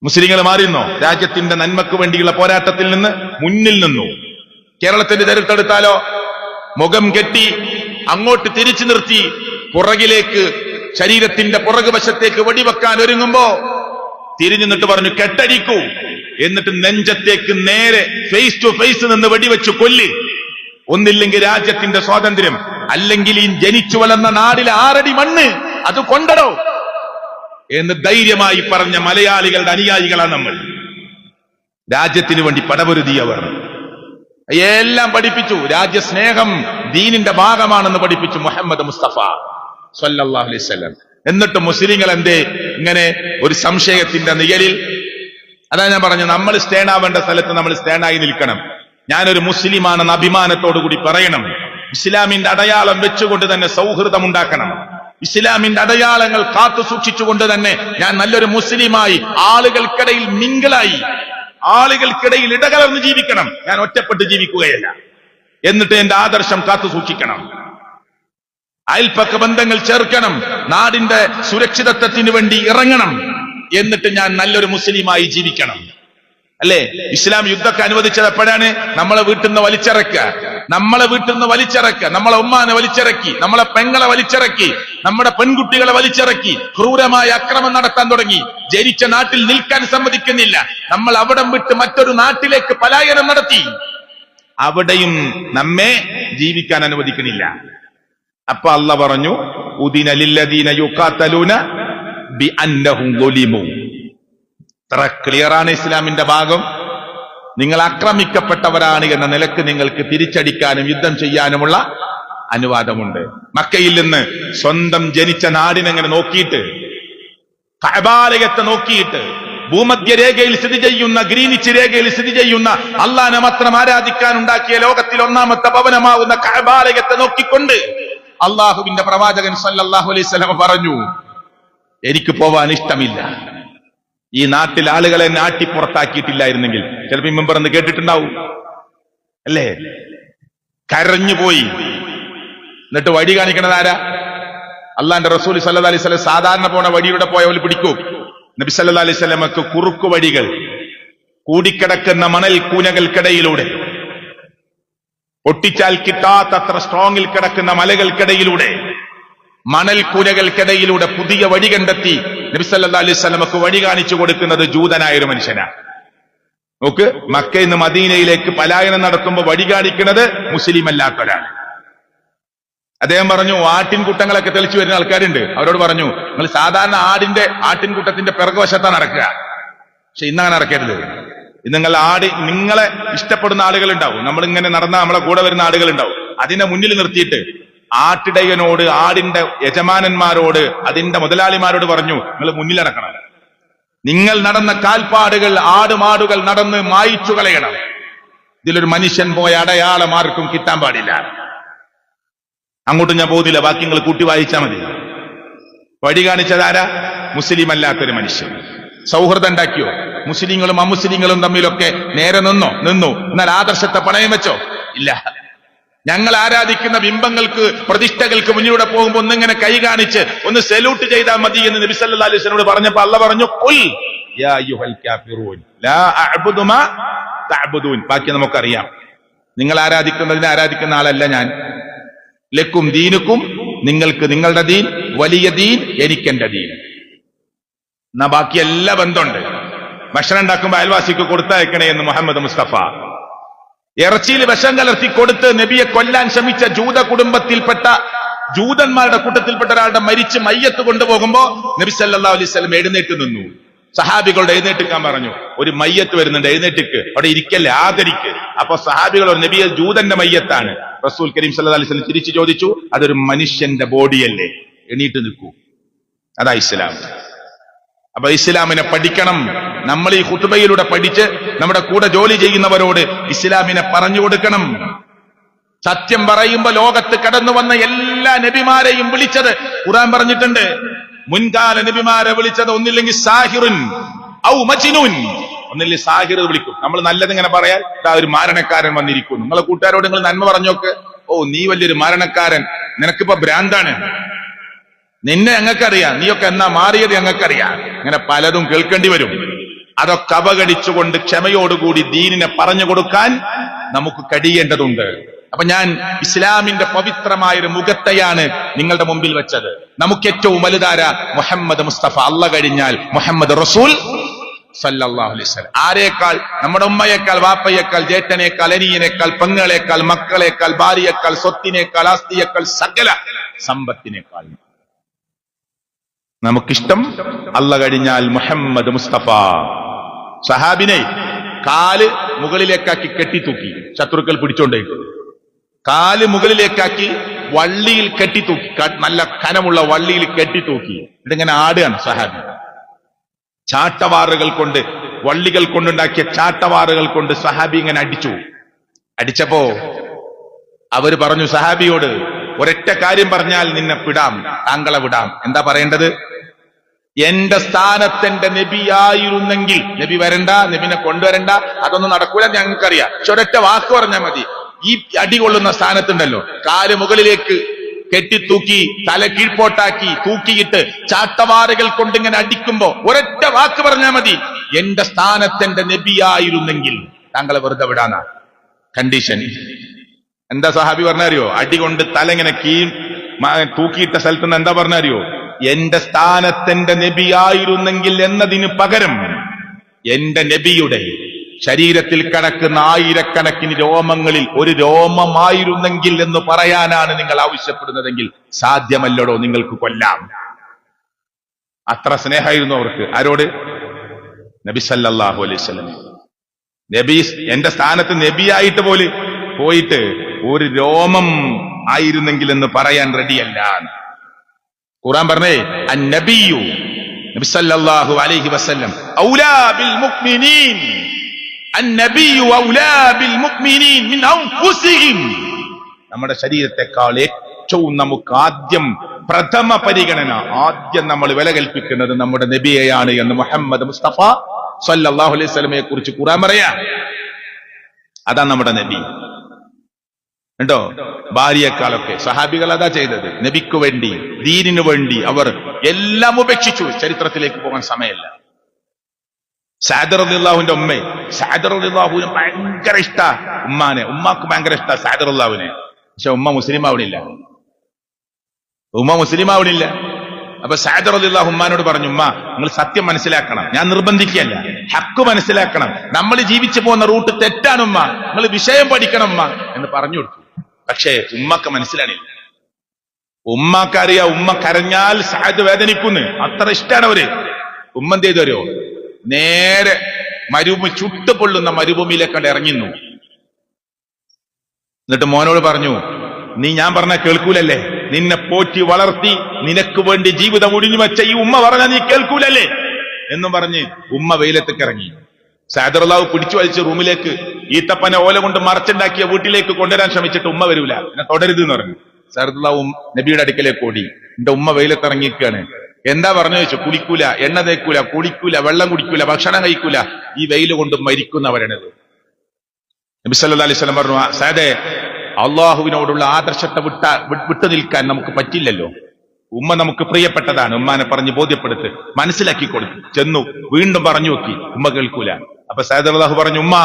മുസ്ലിങ്ങൾ മാറിയുന്നോ? രാജ്യത്തിന്റെ നന്മക്ക് വേണ്ടിയുള്ള പോരാട്ടത്തിൽ നിന്ന് മുന്നിൽ നിന്നു. കേരളത്തിന്റെ ചരിത്രമെടുത്താലോ, മുഖം കെട്ടി അങ്ങോട്ട് തിരിച്ചു നിർത്തി പുറകിലേക്ക്, ശരീരത്തിന്റെ പുറകു വശത്തേക്ക് വെടിവെക്കാൻ ഒരുങ്ങുമ്പോ തിരിഞ്ഞു നിന്നിട്ട് പറഞ്ഞു കെട്ടടിക്കൂ, എന്നിട്ട് നെഞ്ചത്തേക്ക് നേരെ ഫേസ് ടു ഫേസ് നിന്ന് വെടിവെച്ചു കൊല്ല്. ഒന്നില്ലെങ്കിൽ രാജ്യത്തിന്റെ സ്വാതന്ത്ര്യം, അല്ലെങ്കിൽ ഈ ജനിച്ചു വളർന്ന നാടിലെ 6 അടി മണ്ണ് അത് കൊണ്ടടോ എന്ന് ധൈര്യമായി പറഞ്ഞ മലയാളികളുടെ അനുയായികളാണ് നമ്മൾ. രാജ്യത്തിന് വേണ്ടി പടപൊരുതിയവർ എല്ലാം പഠിപ്പിച്ചു. രാജ്യസ്നേഹം ദീനിന്റെ ഭാഗമാണെന്ന് പഠിപ്പിച്ചു മുഹമ്മദ് മുസ്തഫ സ്വല്ലല്ലാഹു അലൈഹി വസല്ലം. എന്നിട്ട് മുസ്ലിങ്ങൾ എന്തേ ഇങ്ങനെ ഒരു സംശയത്തിന്റെ നിഴലിൽ? അതാ ഞാൻ പറഞ്ഞു, നമ്മൾ സ്റ്റാൻഡ് ആവേണ്ട സ്ഥലത്ത് നമ്മൾ സ്റ്റാൻഡായി നിൽക്കണം. ഞാനൊരു മുസ്ലിമാണെന്ന് അഭിമാനത്തോടു കൂടി പറയണം. ഇസ്ലാമിന്റെ അടയാളം വെച്ചുകൊണ്ട് തന്നെ സൗഹൃദം ഉണ്ടാക്കണം. ഇസ്ലാമിന്റെ അടയാളങ്ങൾ കാത്തു സൂക്ഷിച്ചുകൊണ്ട് തന്നെ ഞാൻ നല്ലൊരു മുസ്ലിമായി ആളുകൾക്കിടയിൽ മിങ്കിളായി ആളുകൾക്കിടയിൽ ഇടകലർന്ന് ജീവിക്കണം. ഞാൻ ഒറ്റപ്പെട്ട് ജീവിക്കുകയല്ല. എന്നിട്ട് എന്റെ ആദർശം കാത്തു സൂക്ഷിക്കണം. അയൽപക്ക ബന്ധങ്ങൾ ചേർക്കണം. നാടിന്റെ സുരക്ഷിതത്വത്തിന് വേണ്ടി ഇറങ്ങണം. എന്നിട്ട് ഞാൻ നല്ലൊരു മുസ്ലിമായി ജീവിക്കണം. അല്ലേ? ഇസ്ലാം യുദ്ധമൊക്കെ അനുവദിച്ചത് എപ്പോഴാണ്? നമ്മളെ വീട്ടിൽ നിന്ന് വലിച്ചിറക്കുക, നമ്മളെ ഉമ്മാനെ വലിച്ചിറക്കി, നമ്മളെ പെങ്ങളെ വലിച്ചിറക്കി, നമ്മുടെ പെൺകുട്ടികളെ വലിച്ചിറക്കി, ക്രൂരമായ അക്രമം നടത്താൻ തുടങ്ങി. ജനിച്ച നാട്ടിൽ നിൽക്കാൻ സമ്മതിക്കുന്നില്ല. നമ്മൾ അവിടം വിട്ട് മറ്റൊരു നാട്ടിലേക്ക് പലായനം നടത്തി. അവിടെയും നമ്മെ ജീവിക്കാൻ അനുവദിക്കണില്ല. അപ്പൊ അല്ലാഹ് പറഞ്ഞു, ഉദിന ലില്ലദീന യുഖാതലൂന ബിഅന്നഹും ളുലിമു. ഇത്ര ക്ലിയറാണ് ഇസ്ലാമിന്റെ ഭാഗം. നിങ്ങൾ ആക്രമിക്കപ്പെട്ടവരാണ് എന്ന നിലക്ക് നിങ്ങൾക്ക് തിരിച്ചടിക്കാനും യുദ്ധം ചെയ്യാനുമുള്ള അനുവാദമുണ്ട്. മക്കയിൽ നിന്ന് സ്വന്തം ജനിച്ച നാടിനെങ്ങനെ നോക്കിയിട്ട്, കഅബാലയത്തെ നോക്കിയിട്ട്, ഭൂമധ്യരേഖയിൽ സ്ഥിതി ചെയ്യുന്ന, ഗ്രീനിച്ച് രേഖയിൽ സ്ഥിതി ചെയ്യുന്ന, അള്ളാഹനെ മാത്രം ആരാധിക്കാൻ ഉണ്ടാക്കിയ ലോകത്തിൽ ഒന്നാമത്തെ ഭവനമാവുന്ന കഅബാലയത്തെ നോക്കിക്കൊണ്ട് അള്ളാഹുവിന്റെ പ്രവാചകൻ സല്ലല്ലാഹു അലൈഹി വസല്ലം പറഞ്ഞു, എനിക്ക് പോവാൻ ഇഷ്ടമില്ല. ഈ നാട്ടിൽ ആളുകളെ നാട്ടി പുറത്താക്കിയിട്ടില്ലായിരുന്നെങ്കിൽ ചിലപ്പോ മെമ്പറെന്ന് കേട്ടിട്ടുണ്ടാവും, അല്ലേ? കരഞ്ഞുപോയി. എന്നിട്ട് വഴി കാണിക്കണത് ആരാ? അള്ളാന്റെ റസൂൽ സല്ലല്ലാഹു അലൈഹി വസല്ലം സാധാരണ പോണ വഴിയിലൂടെ പോയവർ പിടിക്കൂ. നബി സല്ലല്ലാഹു അലൈഹി വസല്ലമക്ക് കുറുക്കു വഴികൾ, കൂടിക്കിടക്കുന്ന മണൽ കൂനകൾക്കിടയിലൂടെ, പൊട്ടിച്ചാൽ കിട്ടാത്തത്ര സ്ട്രോങ്ങിൽ കിടക്കുന്ന മലകൾക്കിടയിലൂടെ, മണൽ കൂനകൾക്കിടയിലൂടെ പുതിയ വഴി കണ്ടെത്തി നബി സല്ലല്ലാഹു അലൈഹി വസല്ലമക്ക് വഴി കാണിച്ചു കൊടുക്കുന്നത് ജൂതനായൊരു മനുഷ്യനാണ്. നോക്ക്, മക്കയിൽ നിന്ന് മദീനയിലേക്ക് പലായനം നടത്തുമ്പോൾ വഴി കാണിക്കുന്നത് മുസ്ലിം അല്ലാത്തവരാണ്. അദ്ദേഹം പറഞ്ഞു, ആട്ടിൻകൂട്ടങ്ങളൊക്കെ തെളിച്ചു വരുന്ന ആൾക്കാരുണ്ട്. അവരോട് പറഞ്ഞു, നിങ്ങൾ സാധാരണ ആട്ടിൻകൂട്ടത്തിന്റെ പിറകുവശത്താണ് നടക്കുക, പക്ഷെ ഇന്നങ്ങനെ നടക്കരുത്. നിങ്ങളെ ഇഷ്ടപ്പെടുന്ന ആളുകൾ ഉണ്ടാവും, നമ്മളിങ്ങനെ നടന്ന നമ്മളെ കൂടെ വരുന്ന ആളുകൾ ഉണ്ടാവും. അതിനെ മുന്നിൽ നിർത്തിയിട്ട് ആട്ടിടയനോട്, ആടിന്റെ യജമാനന്മാരോട്, അതിന്റെ മുതലാളിമാരോട് പറഞ്ഞു, നിങ്ങൾ മുന്നിലിറക്കണം. നിങ്ങൾ നടന്ന കാൽപ്പാടുകൾ ആടുമാടുകൾ നടന്ന് മായിച്ചു കളയണം. ഇതിലൊരു മനുഷ്യൻ പോയ അടയാളം ആർക്കും കിട്ടാൻ പാടില്ല. അങ്ങോട്ടും ഞാൻ പോകുന്നില്ല, ബാക്കി നിങ്ങൾ കൂട്ടി വായിച്ചാൽ മതി. വഴി കാണിച്ചതാരാ? മുസ്ലിം അല്ലാത്തൊരു മനുഷ്യൻ. സൗഹൃദം ഉണ്ടാക്കിയോ? മുസ്ലിങ്ങളും അമുസ്ലിങ്ങളും തമ്മിലൊക്കെ നേരെ നിന്നു. എന്നാൽ ആദർശത്തെ പണയം വെച്ചോ? ഇല്ല. ഞങ്ങൾ ആരാധിക്കുന്ന ബിംബങ്ങൾക്ക്, പ്രതിഷ്ഠകൾക്ക് മുന്നിലൂടെ പോകുമ്പോൾ ഒന്നിങ്ങനെ കൈ കാണിച്ച് ഒന്ന് സല്യൂട്ട് ചെയ്താൽ മതി എന്ന് നബി സല്ലല്ലാഹു അലൈഹി വസല്ലം പറഞ്ഞപ്പോൾ അല്ലാഹ് പറഞ്ഞു, ഖുൽ യാ അയ്യുഹൽ കാഫിറൂൻ ലാ അഅ്ബുദു മാ തഅ്ബുദൂൻ. ബാക്കി നമുക്കറിയാം. നിങ്ങൾ ആരാധിക്കുന്നതിനെ ആരാധിക്കുന്ന ആളല്ല ഞാൻ. ലക്കും ദീനുക്കും, നിങ്ങൾക്ക് നിങ്ങളുടെ ദീൻ, വലിയ ദീൻ, എനിക്കെന്റെ ദീൻ. എന്നാ ബാക്കി എല്ലാ ബന്ധമുണ്ട്. ഭക്ഷണം ഉണ്ടാക്കുമ്പോൾ അയൽവാസിക്ക് കൊടുത്തയക്കണേ എന്ന് മുഹമ്മദ് മുസ്തഫ. ഇറച്ചിയിൽ വിഷം കലർത്തി കൊടുത്ത് നബിയെ കൊല്ലാൻ ശ്രമിച്ച ജൂതന്മാരുടെ കൂട്ടത്തിൽപ്പെട്ട ഒരാളുടെ മരിച്ച് മയ്യത്ത് കൊണ്ടുപോകുമ്പോ നബി സല്ലല്ലാഹു അലൈഹി വസല്ലം എഴുന്നേറ്റ് നിന്നു. സഹാബികളോട് എഴുന്നേറ്റിക്കാൻ പറഞ്ഞു. ഒരു മയ്യത്ത് വരുന്നുണ്ട്, എഴുന്നേറ്റിക്ക്, അവിടെ ഇരിക്കല്ലേ, ആദരിക്ക്. അപ്പൊ സഹാബികൾ, നബിയെ ജൂതന്റെ മയ്യത്താണ്. റസൂൽ കരീം സല്ലല്ലാഹു അലൈഹി വസല്ലം തിരിച്ചു ചോദിച്ചു, അതൊരു മനുഷ്യന്റെ ബോഡിയല്ലേ, എണീറ്റ് നിൽക്കൂ. അതാ ഇസ്ലാം. അപ്പൊ ഇസ്ലാമിനെ പഠിക്കണം. നമ്മൾ ഈ ഖുതുബയിലൂടെ പഠിച്ച് നമ്മുടെ കൂടെ ജോലി ചെയ്യുന്നവരോട് ഇസ്ലാമിനെ പറഞ്ഞു കൊടുക്കണം. സത്യം പറയുമ്പോ ലോകത്ത് കടന്നു വന്ന എല്ലാ നബിമാരെയും വിളിച്ചത് ഖുർആൻ പറഞ്ഞിട്ടുണ്ട്. മുൻകാല നബിമാരെ വിളിച്ചത് ഒന്നില്ലെങ്കിൽ സാഹിറുൻ ഔ മജ്നൂൻ, ഒന്നില്ലെങ്കിൽ സാഹിർ വിളിക്കും. നമ്മൾ നല്ലത് ഇങ്ങനെ പറയാൻ, ഒരു മാരണക്കാരൻ വന്നിരിക്കുന്നു. നിങ്ങളെ കൂട്ടുകാരോട് നിങ്ങൾ നന്മ പറഞ്ഞോക്ക്. ഓ, നീ വലിയൊരു മാരണക്കാരൻ, നിനക്കിപ്പോ ഭ്രാന്താണ്, നിന്നെ ഞങ്ങൾക്കറിയാം, നീയൊക്കെ എന്നാ മാറിയത് ഞങ്ങൾക്കറിയാം. ഇങ്ങനെ പലതും കേൾക്കേണ്ടി വരും. അതൊക്കെ അവഗണിച്ചുകൊണ്ട് ക്ഷമയോടുകൂടി ദീനിനെ പറഞ്ഞു കൊടുക്കാൻ നമുക്ക് കഴിയേണ്ടതുണ്ട്. അപ്പൊ ഞാൻ ഇസ്ലാമിന്റെ പവിത്രമായൊരു മുഖത്തെയാണ് നിങ്ങളുടെ മുമ്പിൽ വെച്ചത്. നമുക്ക് ഏറ്റവും വലുതാര മുഹമ്മദ് മുസ്തഫ. അല്ലാഹ് കഴിഞ്ഞാൽ മുഹമ്മദ് റസൂൽ സല്ലല്ലാഹു അലൈഹി വസല്ലം. ആരേക്കാൾ? നമ്മുടെ ഉമ്മയേക്കാൾ, വാപ്പയേക്കാൾ, ജേട്ടനേക്കാൾ, അനിയനേക്കാൾ, പെങ്ങളേക്കാൾ, മക്കളേക്കാൾ, ഭാര്യയേക്കാൾ, സ്വത്തിനേക്കാൾ, ആസ്തിയേക്കാൾ, സകല സമ്പത്തിനേക്കാൾ നമുക്കിഷ്ടം അല്ലാഹ് കഴിഞ്ഞാൽ മുഹമ്മദ് മുസ്തഫ. സഹാബിനെ കാല് മുകളിലേക്കാക്കി കെട്ടിത്തൂക്കി, ശത്രുക്കൾ പിടിച്ചോണ്ടേക്കും. കാല് മുകളിലേക്കാക്കി വള്ളിയിൽ കെട്ടിത്തൂക്കി, നല്ല കനമുള്ള വള്ളിയിൽ കെട്ടിത്തൂക്കി. ഇതിങ്ങനെ ആടുകയാണ് സഹാബി. ചാട്ടവാറുകൾ കൊണ്ട്, വള്ളികൾ കൊണ്ടുണ്ടാക്കിയ ചാട്ടവാറുകൾ കൊണ്ട് സഹാബി ഇങ്ങനെ അടിച്ചപ്പോ അവര് പറഞ്ഞു സഹാബിയോട്, ഒരൊറ്റ കാര്യം പറഞ്ഞാൽ നിന്നെ വിടാം, താങ്കളെ വിടാം. എന്താ പറയേണ്ടത്? എന്റെ സ്ഥാനത്തെന്റെ നബിയായിരുന്നെങ്കിൽ, നബി വരണ്ട, നബിനെ കൊണ്ടുവരണ്ട, അതൊന്നും നടക്കൂല, ഞങ്ങൾക്കറിയാം. പക്ഷെ ഒരൊറ്റ വാക്ക് പറഞ്ഞാൽ മതി. ഈ അടി കൊള്ളുന്ന സ്ഥാനത്തുണ്ടല്ലോ, കാല് മുകളിലേക്ക് കെട്ടിത്തൂക്കി തല കീഴ്പോട്ടാക്കി തൂക്കിയിട്ട് ചാട്ടവാറുകൾ കൊണ്ടിങ്ങനെ അടിക്കുമ്പോ ഒരൊറ്റ വാക്ക് പറഞ്ഞാൽ മതി, എന്റെ സ്ഥാനത്തെന്റെ നബിയായിരുന്നെങ്കിൽ താങ്കളെ വെറുതെ വിടാനാ കണ്ടീഷൻ. എന്താ സഹാബി പറഞ്ഞറിയോ? അടി കൊണ്ട് തല ഇങ്ങനെ തൂക്കിയിട്ട സ്ഥലത്ത് നിന്ന് എന്താ പറഞ്ഞറിയോ? എന്റെ സ്ഥാനത്തെന്റെ നബിയായിരുന്നെങ്കിൽ എന്നതിന് പകരം എന്റെ നബിയുടെ ശരീരത്തിൽ കിടക്കുന്ന ആയിരക്കണക്കിന് രോമങ്ങളിൽ ഒരു രോമമായിരുന്നെങ്കിൽ എന്ന് പറയാനാണ് നിങ്ങൾ ആവശ്യപ്പെടുന്നതെങ്കിൽ സാധ്യമല്ലടോ, നിങ്ങൾക്ക് കൊല്ലാം. അത്ര സ്നേഹമായിരുന്നു അവർക്ക്. ആരോട്? നബി സല്ലല്ലാഹു അലൈഹി വസല്ലം. നബി എന്റെ സ്ഥാനത്ത് നബിയായിട്ട് പോയിട്ട് ഒരു രോമം ആയിരുന്നെങ്കിൽ എന്ന് പറയാൻ റെഡിയല്ല. ഖുർആൻ പറഞ്ഞേ, അന്നബിയു നബി സല്ലല്ലാഹു അലൈഹി വസല്ലം ഔലാ ബിൽ മുഅ്മിനീൻ, അന്നബിയു ഔലാ ബിൽ മുഅ്മിനീൻ മിൻ അൻഫുസിഹിം. നമ്മുടെ ശരീരത്തെക്കാൾ ഏറ്റവും നമുക്ക് ആദ്യം പ്രഥമ പരിഗണന, ആദ്യം നമ്മൾ വില കൽപ്പിക്കുന്നത് നമ്മുടെ നബിയെയാണ് എന്ന് മുഹമ്മദ് മുസ്തഫ സല്ലല്ലാഹു അലൈഹി വസല്ലമയെ കുറിച്ച് ഖുർആൻ പറയാ. അതാ നമ്മുടെ നബി. ഉണ്ടോ? ഭാര്യയെക്കാളൊക്കെ സഹാബികൾ അതാ ചെയ്തത്. നബിക്ക് വേണ്ടി, ദീനിനു വേണ്ടി അവർ എല്ലാം ഉപേക്ഷിച്ചു. ചരിത്രത്തിലേക്ക് പോകാൻ സമയമല്ല. സഅദ് റളിയല്ലാഹുവിന്റെ ഉമ്മയെ, സഅദ് റളിയല്ലാഹുവിന് ഭയങ്കര ഇഷ്ട ഉമ്മാനെ, ഉമ്മാക്ക് ഭയങ്കര ഇഷ്ട സഅദ് റളിയല്ലാഹുവിനെ. പക്ഷെ ഉമ്മ മുസ്ലിം ആവണില്ല. അപ്പൊ സഅദ് റളിയല്ലാഹു ഉമ്മാനോട് പറഞ്ഞു, ഉമ്മ നിങ്ങൾ സത്യം മനസ്സിലാക്കണം, ഞാൻ നിർബന്ധിക്കുകയല്ല, ഹക്ക് മനസ്സിലാക്കണം, നമ്മൾ ജീവിച്ചു പോകുന്ന റൂട്ട് തെറ്റാണ് ഉമ്മ, നിങ്ങൾ വിഷയം പഠിക്കണം ഉമ്മ എന്ന് പറഞ്ഞു കൊടുത്തു. പക്ഷേ ഉമ്മക്ക് മനസ്സിലാണില്ല. ഉമ്മക്കറിയാം ഉമ്മ കരഞ്ഞാൽ സഅദ് വേദനിക്കുന്നു, അത്ര ഇഷ്ടമാണ് അവര്. ഉമ്മ എന്ത് ചെയ്തു വരോ? നേരെ ചുട്ടുപൊള്ളുന്ന മരുഭൂമിയിലേക്കണ്ട് ഇറങ്ങിന്നു. എന്നിട്ട് മോനോട് പറഞ്ഞു, നീ ഞാൻ പറഞ്ഞ കേൾക്കൂലല്ലേ? നിന്നെ പോറ്റി വളർത്തി നിനക്ക് വേണ്ടി ജീവിതം ഒടിഞ്ഞു വെച്ച ഈ ഉമ്മ പറഞ്ഞ നീ കേൾക്കൂലല്ലേ എന്നും പറഞ്ഞ് ഉമ്മ വെയിലത്തേക്ക് ഇറങ്ങി. സഅദ് റളിയല്ലാഹു പിടിച്ചു വലിച്ച് റൂമിലേക്ക് ഈത്തപ്പന ഓല കൊണ്ട് മറച്ചുണ്ടാക്കിയ വീട്ടിലേക്ക് കൊണ്ടുവരാൻ ശ്രമിച്ചിട്ട് ഉമ്മ വരൂല, എന്നെ തുടരുത് എന്ന് പറഞ്ഞു. സഅദ് റളിയല്ലാഹു നബിയുടെ അടുക്കലേക്ക് ഓടി. എന്റെ ഉമ്മ വെയിലത്തിറങ്ങിയിരിക്കുകയാണ്. എന്താ പറഞ്ഞു ചോദിച്ചു? കുളിക്കൂല, എണ്ണ തേക്കൂല, കുടിക്കൂല, വെള്ളം കുടിക്കൂല, ഭക്ഷണം കഴിക്കൂല, ഈ വെയിൽ കൊണ്ട് മരിക്കുന്നവരാണത്. നബി സല്ലല്ലാഹു അലൈഹി വസല്ലം പറഞ്ഞു, സഅദേ, അള്ളാഹുവിനോടുള്ള ആദർശത്തെ വിട്ടു നിൽക്കാൻ നമുക്ക് പറ്റില്ലല്ലോ. ഉമ്മ നമുക്ക് പ്രിയപ്പെട്ടതാണ്. ഉമ്മാനെ പറഞ്ഞ് ബോധ്യപ്പെടുത്ത്, മനസ്സിലാക്കി കൊടുത്തു. ചെന്നു വീണ്ടും പറഞ്ഞു നോക്കി, ഉമ്മ കേൾക്കൂല. അപ്പൊ സഅദ് റളിയല്ലാഹു പറഞ്ഞു, ഉമ്മ,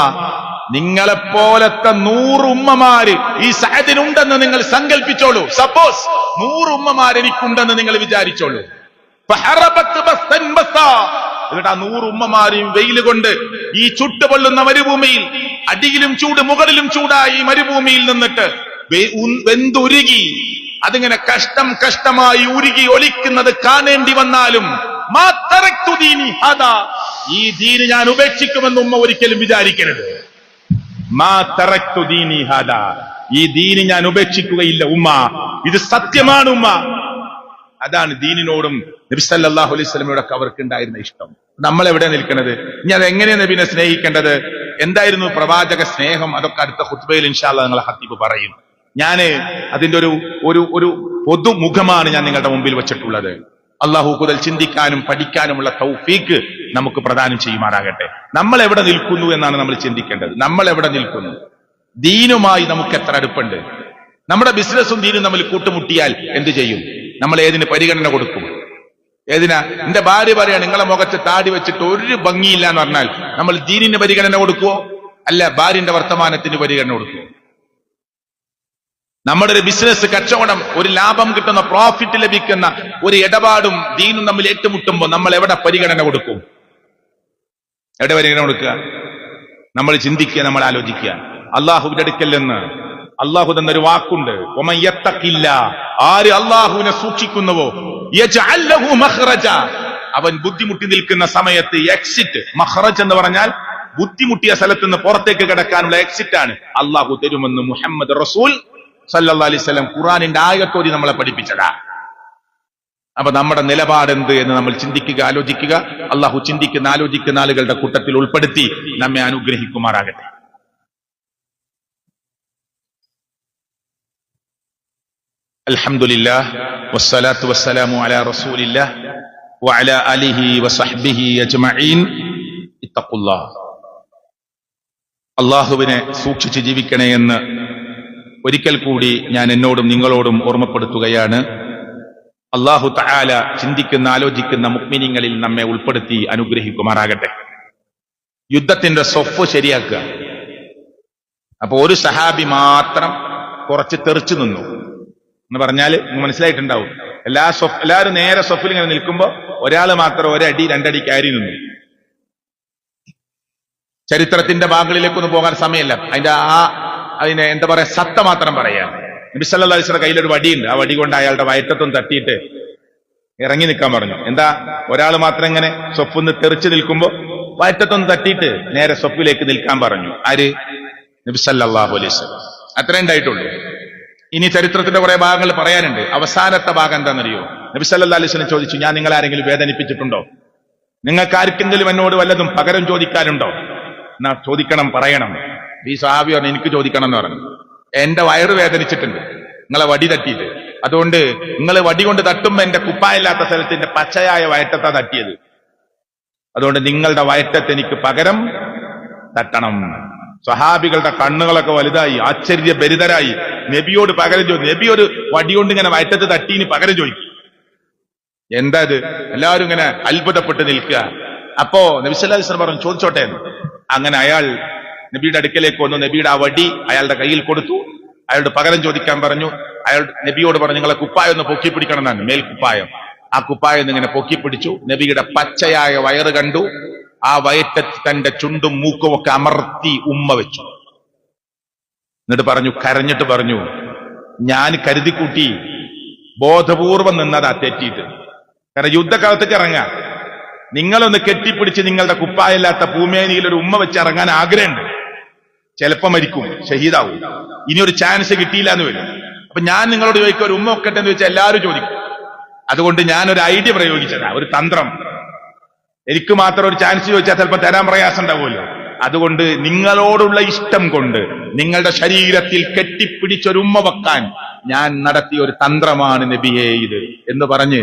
നിങ്ങളെപ്പോലത്തെ 100 ഉമ്മമാര് ഈ സഅദിനുണ്ടെന്ന് നിങ്ങൾ സങ്കല്പിച്ചോളൂ. സപ്പോസ് 100 ഉമ്മമാർ എനിക്കുണ്ടെന്ന് നിങ്ങൾ വിചാരിച്ചോളൂ. എന്നിട്ട് ആ 100 ഉമ്മമാരെയും വെയിൽ കൊണ്ട് ഈ ചുട്ടുപൊള്ളുന്ന മരുഭൂമിയിൽ, അടിയിലും ചൂട് മുകളിലും ചൂടായി മരുഭൂമിയിൽ നിന്നിട്ട് വെന്തുരുകി അതിങ്ങനെ കഷ്ടമായി ഉരുകി ഒലിക്കുന്നത് കാണേണ്ടി വന്നാലും ഈ ദീന് ഞാൻ ഉപേക്ഷിക്കുമെന്ന് ഉമ്മ ഒരിക്കലും വിചാരിക്കരുത്. ഈ ദീന് ഞാൻ ഉപേക്ഷിക്കുകയില്ല ഉമ്മ, ഇത് സത്യമാണ് ഉമ്മ. അതാണ് ദീനിനോടും നബി സല്ലല്ലാഹു അലൈഹി വസല്ലമയോടൊക്കെ അവർക്ക് ഉണ്ടായിരുന്ന ഇഷ്ടം. നമ്മൾ എവിടെ നിൽക്കുന്നത്? ഇനി അത് എങ്ങനെയാണ് നബിനെ സ്നേഹിക്കേണ്ടത്? എന്തായിരുന്നു പ്രവാചക സ്നേഹം? അതൊക്കെ അടുത്ത ഖുത്ബയിൽ ഇൻഷാ അല്ലാഹ് നിങ്ങളെ ഖത്തീബ് പറയും. ഞാന് അതിന്റെ ഒരു പൊതുമുഖമാണ് ഞാൻ നിങ്ങളുടെ മുമ്പിൽ വെച്ചിട്ടുള്ളത്. അള്ളാഹു കൂടുതൽ ചിന്തിക്കാനും പഠിക്കാനുമുള്ള തൗഫീക്ക് നമുക്ക് പ്രദാനം ചെയ്യുമാറാകട്ടെ. നമ്മൾ എവിടെ നിൽക്കുന്നു എന്നാണ് നമ്മൾ ചിന്തിക്കേണ്ടത്. നമ്മൾ എവിടെ നിൽക്കുന്നു? ദീനുമായി നമുക്ക് എത്ര അടുപ്പുണ്ട്? നമ്മുടെ ബിസിനസ്സും ദീനും തമ്മിൽ കൂട്ടുമുട്ടിയാൽ എന്ത് ചെയ്യും? നമ്മൾ ഏതിന് പരിഗണന കൊടുക്കും? ഏതിനാ? എന്റെ ഭാര്യ പറയാ, നിങ്ങളെ മുഖത്ത് താടി വെച്ചിട്ട് ഒരു ഭംഗിയില്ല എന്ന് പറഞ്ഞാൽ നമ്മൾ ദീനിന് പരിഗണന കൊടുക്കുവോ? അല്ല ഭാര്യന്റെ വർത്തമാനത്തിന് പരിഗണന കൊടുക്കുവോ? നമ്മുടെ ഒരു ബിസിനസ്, കച്ചവടം, ഒരു ലാഭം കിട്ടുന്ന, പ്രോഫിറ്റ് ലഭിക്കുന്ന ഒരു ഇടപാടും ദീനും തമ്മിൽ ഏറ്റുമുട്ടുമ്പോൾ നമ്മൾ എവിടെ പരിഗണന കൊടുക്കും? എവിടെ പരിഗണന കൊടുക്കുക? നമ്മൾ ചിന്തിക്കുക, നമ്മൾ ആലോചിക്കുക. അള്ളാഹുവിന്റെ അടുക്കൽ നിന്ന് അള്ളാഹു തന്നൊരു വാക്കുണ്ട്, ആര് അള്ളാഹുവിനെ സൂക്ഷിക്കുന്നുവോ യജ്അൽ ലഹു മഖ്റജ, അവൻ ബുദ്ധിമുട്ടി നിൽക്കുന്ന സമയത്ത് എക്സിറ്റ്. മഖ്റജ് എന്ന് പറഞ്ഞാൽ ബുദ്ധിമുട്ടിയ സ്ഥലത്ത് നിന്ന് പുറത്തേക്ക് കിടക്കാനുള്ള എക്സിറ്റ് ആണ് അള്ളാഹു തരുമെന്ന് മുഹമ്മദ് റസൂൽ സല്ലല്ലാഹു അലൈഹി വസല്ലം ഖുർആനിന്റെ ആയത്തോടി നമ്മളെ പഠിപ്പിച്ചതാ. അപ്പൊ നമ്മുടെ നിലപാടെന്ത് എന്ന് നമ്മൾ ചിന്തിക്കുക, ആലോചിക്കുക. അള്ളാഹു ചിന്തിക്കുന്ന ആലോചിക്കുന്ന ആളുകളുടെ കൂട്ടത്തിൽ ഉൾപ്പെടുത്തി നമ്മെ അനുഗ്രഹിക്കുമാറാകട്ടെ. അൽഹംദുലില്ലാഹ് വസ്സലാത്തു വസ്സലാമു അലാ റസൂലില്ലാഹ് വഅലാ ആലിഹി വസഹ്ബിഹി അജ്മഈൻ ഇത്തഖുല്ലാഹ്. അള്ളാഹുവിനെ സൂക്ഷിച്ച് ജീവിക്കണേ എന്ന് ഒരിക്കൽ കൂടി ഞാൻ എന്നോടും നിങ്ങളോടും ഓർമ്മപ്പെടുത്തുകയാണ്. അള്ളാഹു തആല ചിന്തിക്കുന്ന ആലോചിക്കുന്ന മുഅ്മിനീങ്ങളിൽ നമ്മെ ഉൾപ്പെടുത്തി അനുഗ്രഹിക്കുമാറാകട്ടെ. യുദ്ധത്തിന്റെ സ്വഫ് ശരിയാക്കുക. അപ്പൊ ഒരു സഹാബി മാത്രം കുറച്ച് തെറിച്ചു നിന്നു എന്ന് പറഞ്ഞാൽ മനസ്സിലായിട്ടുണ്ടാവും. എല്ലാവരും നേരെ സ്വഫിൽ ഇങ്ങനെ നിൽക്കുമ്പോ ഒരാള് മാത്രം ഒരടി രണ്ടടി കയറി നിന്നു. ചരിത്രത്തിന്റെ ഭാഗങ്ങളിലേക്കൊന്നും പോകാൻ സമയമല്ല. അതിനെ എന്താ പറയാ, സത്ത മാത്രം പറയാം. നബി സല്ലല്ലാഹു അലൈഹി വസല്ലം കയ്യിലൊരു വടിയുണ്ട്. ആ വടി കൊണ്ട് അയാളുടെ വയറ്റത്തും തട്ടിയിട്ട് ഇറങ്ങി നിൽക്കാൻ പറഞ്ഞു. എന്താ, ഒരാൾ മാത്രം ഇങ്ങനെ സ്വഫിന്ന് തെറിച്ചു നിൽക്കുമ്പോ വയറ്റത്തൊന്ന് തട്ടിയിട്ട് നേരെ സ്വഫിലേക്ക് നിൽക്കാൻ പറഞ്ഞു. ആര്? നബി സല്ലല്ലാഹു അലൈഹി വസല്ലം. അത്രേ ഉണ്ടായിട്ടുള്ളൂ. ഇനി ചരിത്രത്തിന്റെ കുറെ ഭാഗങ്ങൾ പറയാനുണ്ട്. അവസാനത്തെ ഭാഗം എന്താണെന്നറിയോ? നബി സല്ലല്ലാഹു അലൈഹി വസല്ലം ചോദിച്ചു, ഞാൻ നിങ്ങൾ ആരെങ്കിലും വേദനിപ്പിച്ചിട്ടുണ്ടോ? നിങ്ങൾക്ക് ആർക്കെങ്കിലും എന്നോട് വല്ലതും പകരം ചോദിക്കാനുണ്ടോ? എന്നാ ചോദിക്കണം, പറയണം. ഈ സഹാബി പറഞ്ഞു, എനിക്ക് ചോദിക്കണം എന്ന് പറഞ്ഞു. എന്റെ വയറ് വേദനിച്ചിട്ടുണ്ട് നിങ്ങളെ വടി തട്ടിയിട്ട്. അതുകൊണ്ട് നിങ്ങൾ വടി കൊണ്ട് തട്ടുമ്പോ എന്റെ കുപ്പായില്ലാത്ത സ്ഥലത്ത് എന്റെ പച്ചയായ വയറ്റത്താ തട്ടിയത്. അതുകൊണ്ട് നിങ്ങളുടെ വയറ്റത്ത് എനിക്ക് പകരം തട്ടണം. സ്വഹാബികളുടെ കണ്ണുകളൊക്കെ വലുതായി, ആശ്ചര്യഭരിതരായി. നബിയോട് പകരം ചോദിച്ചു. നബി ഒരു വടി കൊണ്ട് ഇങ്ങനെ വയറ്റത്ത് തട്ടീന് പകരം ചോദിക്കും. എന്താ ഇത്? എല്ലാവരും ഇങ്ങനെ അത്ഭുതപ്പെട്ട് നിൽക്കുക. അപ്പോ നബി സല്ലല്ലാഹു അലൈഹി വസല്ലം പറഞ്ഞു, ചോദിച്ചോട്ടെ എന്ന്. അങ്ങനെ അയാൾ നബിയുടെ അടുക്കലേക്ക് വന്നു. നബിയുടെ ആ വടി അയാളുടെ കയ്യിൽ കൊടുത്തു. അയാളുടെ പകരം ചോദിക്കാൻ പറഞ്ഞു. അയാൾ നബിയോട് പറഞ്ഞു, നിങ്ങളെ കുപ്പായം ഒന്ന് പൊക്കി പിടിക്കണം എന്നാണ്, മേൽക്കുപ്പായം. ആ കുപ്പായം ഇങ്ങനെ പൊക്കി പിടിച്ചു. നബിയുടെ പച്ചയായ വയറ് കണ്ടു. ആ വയറ്റത്ത് തന്റെ ചുണ്ടും മൂക്കും ഒക്കെ അമർത്തി ഉമ്മ വെച്ചു. എന്നിട്ട് പറഞ്ഞു, കരഞ്ഞിട്ട് പറഞ്ഞു, ഞാൻ കരുതിക്കൂട്ടി ബോധപൂർവം നിന്നതാ തെറ്റിയിട്ട്. കാരണം യുദ്ധകാലത്തേക്ക് ഇറങ്ങാൻ നിങ്ങളൊന്ന് കെട്ടിപ്പിടിച്ച് നിങ്ങളുടെ കുപ്പായില്ലാത്ത ഭൂമേനിയിൽ ഒരു ഉമ്മ വെച്ച് ഇറങ്ങാൻ ആഗ്രഹമുണ്ട്. ചിലപ്പോ മരിക്കും, ഷഹീദാവും. ഇനി ഒരു ചാൻസ് കിട്ടിയില്ല എന്ന് വരും. അപ്പൊ ഞാൻ നിങ്ങളോട് ചോദിക്കുക, ഒരു ഉമ്മ വെക്കട്ടെ എന്ന് വെച്ചാൽ എല്ലാവരും ചോദിക്കും. അതുകൊണ്ട് ഞാനൊരു ഐഡിയ പ്രയോഗിച്ചതാ, ഒരു തന്ത്രം. എനിക്ക് മാത്രം ഒരു ചാൻസ് ചോദിച്ചാൽ ചിലപ്പോൾ തരാൻ പ്രയാസം ഉണ്ടാവുമല്ലോ. അതുകൊണ്ട് നിങ്ങളോടുള്ള ഇഷ്ടം കൊണ്ട് നിങ്ങളുടെ ശരീരത്തിൽ കെട്ടിപ്പിടിച്ചൊരു ഉമ്മ വെക്കാൻ ഞാൻ നടത്തിയ ഒരു തന്ത്രമാണ് നബിയേ ഇത് എന്ന് പറഞ്ഞ്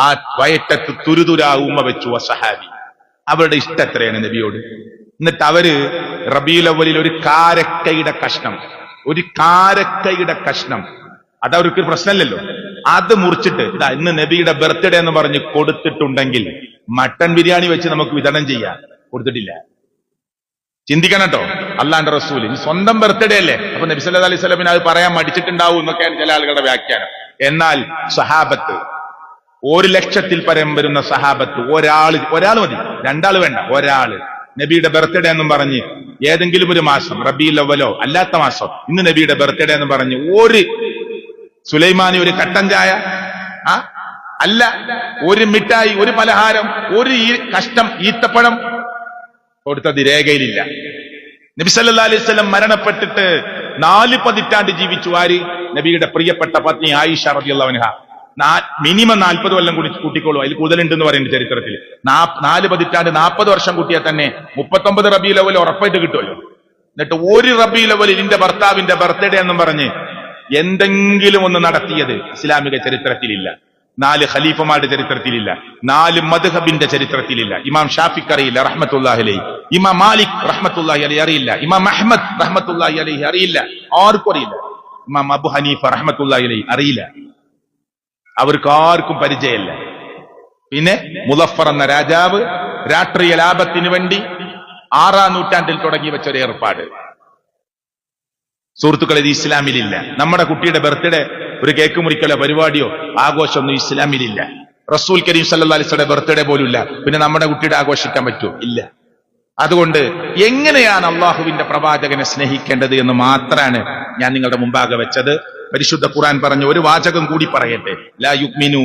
ആ വയറ്റത്ത് തുരുതുരാ ഉമ്മ വെച്ചു ആ സഹാബി. അവരുടെ ഇഷ്ടം എത്രയാണ് നബിയോട്. എന്നിട്ട് അവര് റബീഉൽ അവ്വലിൽ ഒരു കാരക്കയുടെ കഷ്ണം അതവർക്ക് പ്രശ്നമില്ലല്ലോ, അത് മുറിച്ചിട്ട് ഇതാ ഇന്ന് നബിയുടെ ബർത്ത്ഡേ എന്ന് പറഞ്ഞ് കൊടുത്തിട്ടുണ്ടെങ്കിൽ മട്ടൻ ബിരിയാണി വെച്ച് നമുക്ക് വിതരണം ചെയ്യാൻ കൊടുത്തിട്ടില്ല. ചിന്തിക്കണം കേട്ടോ. അള്ളാന്റെ റസൂൽ സ്വന്തം ബർത്ത്ഡേ അല്ലേ. അപ്പൊ നബി സല്ലല്ലാഹു അലൈഹി വസല്ലം അത് പറയാൻ മടിച്ചിട്ടുണ്ടാവും എന്നൊക്കെയാണ് ചില ആളുകളുടെ വ്യാഖ്യാനം. എന്നാൽ സഹാബത്ത് 1,00,000-ൽ പരം വരുന്ന സഹാബത്ത് ഒരാൾ മതി, 2 ആൾ വേണ്ട, ഒരാള് നബിയുടെ ബർത്ത്ഡേ എന്നും പറഞ്ഞ് ഏതെങ്കിലും ഒരു മാസം, റബീഉൽ അവ്വലോ അല്ലാത്ത മാസം, ഇന്ന് നബിയുടെ ബർത്ത്ഡേ എന്ന് പറഞ്ഞ് ഒരു സുലൈമാനി ഒരു കട്ടൻ ചായ അല്ല, ഒരു മിഠായി, ഒരു പലഹാരം, ഒരു കഷ്ടം ഈത്തപ്പഴം കൊടുത്തത് രേഖയിലില്ല. നബി സല്ലല്ലാഹു അലൈഹി വസല്ലം മരണപ്പെട്ടിട്ട് 4 പതിറ്റാണ്ട് ജീവിച്ചു. ആര്? നബിയുടെ പ്രിയപ്പെട്ട പത്നി ആയിഷ റളിയല്ലാഹു അൻഹ. മിനിമം 40 കൊല്ലം കൂടി കൂട്ടിക്കോളൂ, അതിൽ കൂടുതലുണ്ടെന്ന് പറയുന്നുണ്ട് ചരിത്രത്തിൽ. 4 പതിറ്റാണ്ട് 40 വർഷം കൂട്ടിയാൽ തന്നെ 39 റബീഉൽ അവ്വൽ ഉറപ്പായിട്ട് കിട്ടുമല്ലോ. എന്നിട്ട് ഒരു റബീഉൽ അവ്വലിൽ എന്റെ ഭർത്താവിന്റെ ബർത്ത്ഡേ എന്നും പറഞ്ഞ് എന്തെങ്കിലും ഒന്ന് നടത്തിയത് ഇസ്ലാമിക ചരിത്രത്തിലില്ല. 4 ഖലീഫമാരുടെ ചരിത്രത്തിലില്ല. 4 മദ്ഹബിന്റെ ചരിത്രത്തിലില്ല. ഇമാം ഷാഫിക്ക് അറിയില്ല റഹ്മത്തുള്ളാഹി അലൈഹി, ഇമാം മാലിക് റഹ്മത്തുള്ളാഹി അലൈഹി അറിയില്ല, ഇമാം അഹ്മദ് റഹ്മത്തുള്ളാഹി അലൈഹി അറിയില്ല, ആർക്കും അറിയില്ല. ഇമാം അബു ഹനീഫ റഹ്മത്തുള്ളാഹി അലൈഹി അറിയില്ല. അവർക്ക് ആർക്കും പരിചയമില്ല. പിന്നെ മുളഫർ എന്ന രാജാവ് രാഷ്ട്രീയ ലാഭത്തിന് വേണ്ടി 6-ാം നൂറ്റാണ്ടിൽ തുടങ്ങി വെച്ച ഒരു ഏർപ്പാട് സുഹൃത്തുക്കളെ ഇത് ഇസ്ലാമിലില്ല. നമ്മുടെ കുട്ടിയുടെ ബർത്ത്ഡേ ഒരു കേക്ക് മുറിക്കലോ പരിപാടിയോ ആഘോഷമൊന്നും ഇസ്ലാമിലില്ല. റസൂൽ കരീം സല്ലല്ലാഹു അലൈഹി വസല്ലം ബർത്ത്ഡേ പോലും ഇല്ല. പിന്നെ നമ്മുടെ കുട്ടിയുടെ ആഘോഷിക്കാൻ പറ്റുമോ? ഇല്ല. അതുകൊണ്ട് എങ്ങനെയാണ് അള്ളാഹുവിന്റെ പ്രവാചകനെ സ്നേഹിക്കേണ്ടത് എന്ന് മാത്രമാണ് ഞാൻ നിങ്ങളുടെ മുമ്പാകെ വെച്ചത്. പരിശുദ്ധ ഖുർആൻ പറഞ്ഞ ഒരു വാചകം കൂടി പറയട്ടെ. ലാ യുക്മിനു,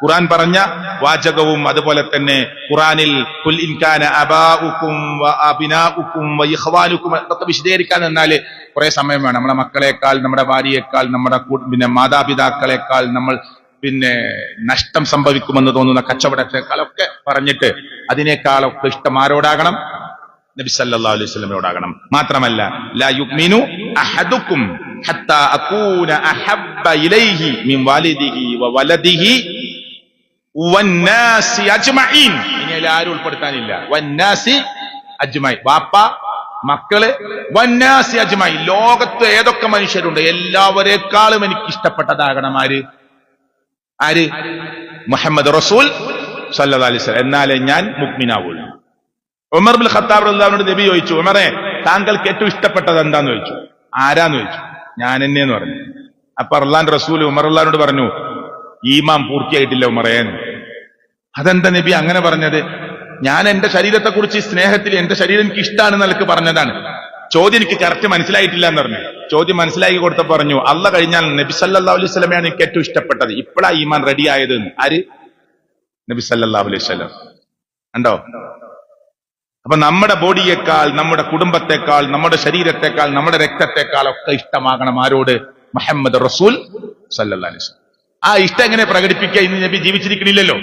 ഖുർആൻ പറഞ്ഞ വാചകവും അതുപോലെ തന്നെ ഖുർആനിൽ ഖുൽ ഇൻ കാന അബാഉകും വ അബ്നാഉകും വ ഇഖ്വാനുകും ഒക്കെ വിശദീകരിക്കാൻ നിന്നാല് കുറെ സമയം വേണം. നമ്മുടെ മക്കളെക്കാൾ, നമ്മുടെ ഭാര്യയേക്കാൾ, നമ്മുടെ മാതാപിതാക്കളെക്കാൾ നമ്മൾ നഷ്ടം സംഭവിക്കുമെന്ന് തോന്നുന്ന കച്ചവടത്തെക്കാളൊക്കെ പറഞ്ഞിട്ട് അതിനേക്കാളൊക്കെ ഇഷ്ടം ആരോടാകണം? നബി സല്ലല്ലാഹു അലൈഹി വസല്ലമയോടാകണം. മാത്രമല്ല ലാ യുക്മിനു അഹദുക്കും ഹത്താ അകൂന അഹബ്ബ ഇലൈഹി മിൻ വാലിദിഹി വ വലദിഹി വന്നാസി അജ്മഈൻ. ഇനി അതിൽ ആരും ഉൾപ്പെടുത്താനില്ല. വന്നാസി അജ്മഈൻ, വാപ്പ, മക്കള്, വന്നാസി അജ്മഈൻ, ലോകത്ത് ഏതൊക്കെ മനുഷ്യരുണ്ട് എല്ലാവരെക്കാളും എനിക്ക് ഇഷ്ടപ്പെട്ടതാകണം ആര്? മുഹമ്മദ് റസൂൽ സല്ലല്ലാഹു അലൈഹി വസല്ലം. എന്നാലേ ഞാൻ മുഅ്മിനാവുള്ളൂ. ഉമർ ഇബ്നുൽ ഖത്താബ് റളിയല്ലാഹു നബി ചോദിച്ചു, ഉമറേ താങ്കൾക്ക് ഏറ്റവും ഇഷ്ടപ്പെട്ടത് എന്താന്ന് ചോദിച്ചു. ആരാന്ന് ചോദിച്ചു. ഞാൻ എന്നെന്ന് പറഞ്ഞു. അപ്പൊ അല്ലാഹുവിന്റെ റസൂൽ ഉമർ അള്ളാഹിനോട് പറഞ്ഞു, ഈമാൻ പൂർത്തിയായിട്ടില്ല ഉമറേന്ന്. അതെന്താ നബി അങ്ങനെ പറഞ്ഞത്? ഞാൻ എന്റെ ശരീരത്തെ കുറിച്ച് സ്നേഹത്തിൽ എന്റെ ശരീരം എനിക്ക് ഇഷ്ടമാണെന്ന് നിനക്ക് പറഞ്ഞതാണ്. ചോദ്യം എനിക്ക് കറക്റ്റ് മനസ്സിലായിട്ടില്ല എന്ന് പറഞ്ഞു. ചോദ്യം മനസ്സിലാക്കി കൊടുത്ത പറഞ്ഞു, അള്ള കഴിഞ്ഞാൽ നബി സല്ലല്ലാഹു അലൈഹി വസല്ലമയാണ് എനിക്ക് ഏറ്റവും ഇഷ്ടപ്പെട്ടത്. ഇപ്പോഴാ ഈമാൻ റെഡി ആയത്. ആര്? നബി സല്ലല്ലാഹു അലൈഹി വസല്ലം. കണ്ടോ? അപ്പൊ നമ്മുടെ ബോഡിയേക്കാൾ, നമ്മുടെ കുടുംബത്തെക്കാൾ, നമ്മുടെ ശരീരത്തെക്കാൾ, നമ്മുടെ രക്തത്തെക്കാൾ ഒക്കെ ഇഷ്ടമാകണം ആരോട്? മുഹമ്മദ് റസൂൽ സല്ലല്ലാഹു അലൈഹി വസല്ലം. ആ ഇഷ്ടം എങ്ങനെ പ്രകടിപ്പിക്കുക? ഇന്ന് നബി ജീവിച്ചിരിക്കണില്ലല്ലോ.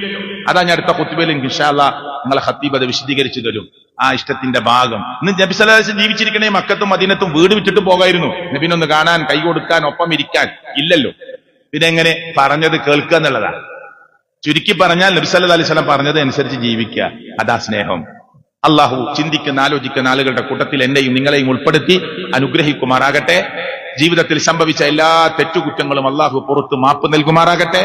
അതാ ഞാൻ അടുത്ത ഖുത്ബയിൽ ഇൻഷാ അല്ലാഹ് നിങ്ങളെ ഖത്തീബ് അത് വിശദീകരിച്ചു തരും. ആ ഇഷ്ടത്തിന്റെ ഭാഗം. ഇന്ന് നബി സല്ലല്ലാഹു അലൈഹി വസല്ലം ജീവിച്ചിരിക്കണേ മക്കത്തും മദീനത്തും വീട് വിട്ടിട്ട് പോകായിരുന്നു. നബിനൊന്ന് കാണാൻ, കൈ കൊടുക്കാൻ, ഒപ്പം ഇരിക്കാൻ ഇല്ലല്ലോ. പിന്നെ എങ്ങനെ പറഞ്ഞത് കേൾക്കുക എന്നുള്ളതാണ്. ചുരുക്കി പറഞ്ഞാൽ നബി സല്ലല്ലാഹു അലൈഹി വസല്ലം പറഞ്ഞത് അനുസരിച്ച് ജീവിക്കുക. അതാ സ്നേഹം. അള്ളാഹു ചിന്തിക്കുന്ന, ആലോചിക്കുന്ന ആളുകളുടെ കൂട്ടത്തിൽ എന്നെയും നിങ്ങളെയും ഉൾപ്പെടുത്തി അനുഗ്രഹിക്കുമാറാകട്ടെ. ജീവിതത്തിൽ സംഭവിച്ച എല്ലാ തെറ്റുകുറ്റങ്ങളും അള്ളാഹു പുറത്ത് മാപ്പ് നൽകുമാറാകട്ടെ.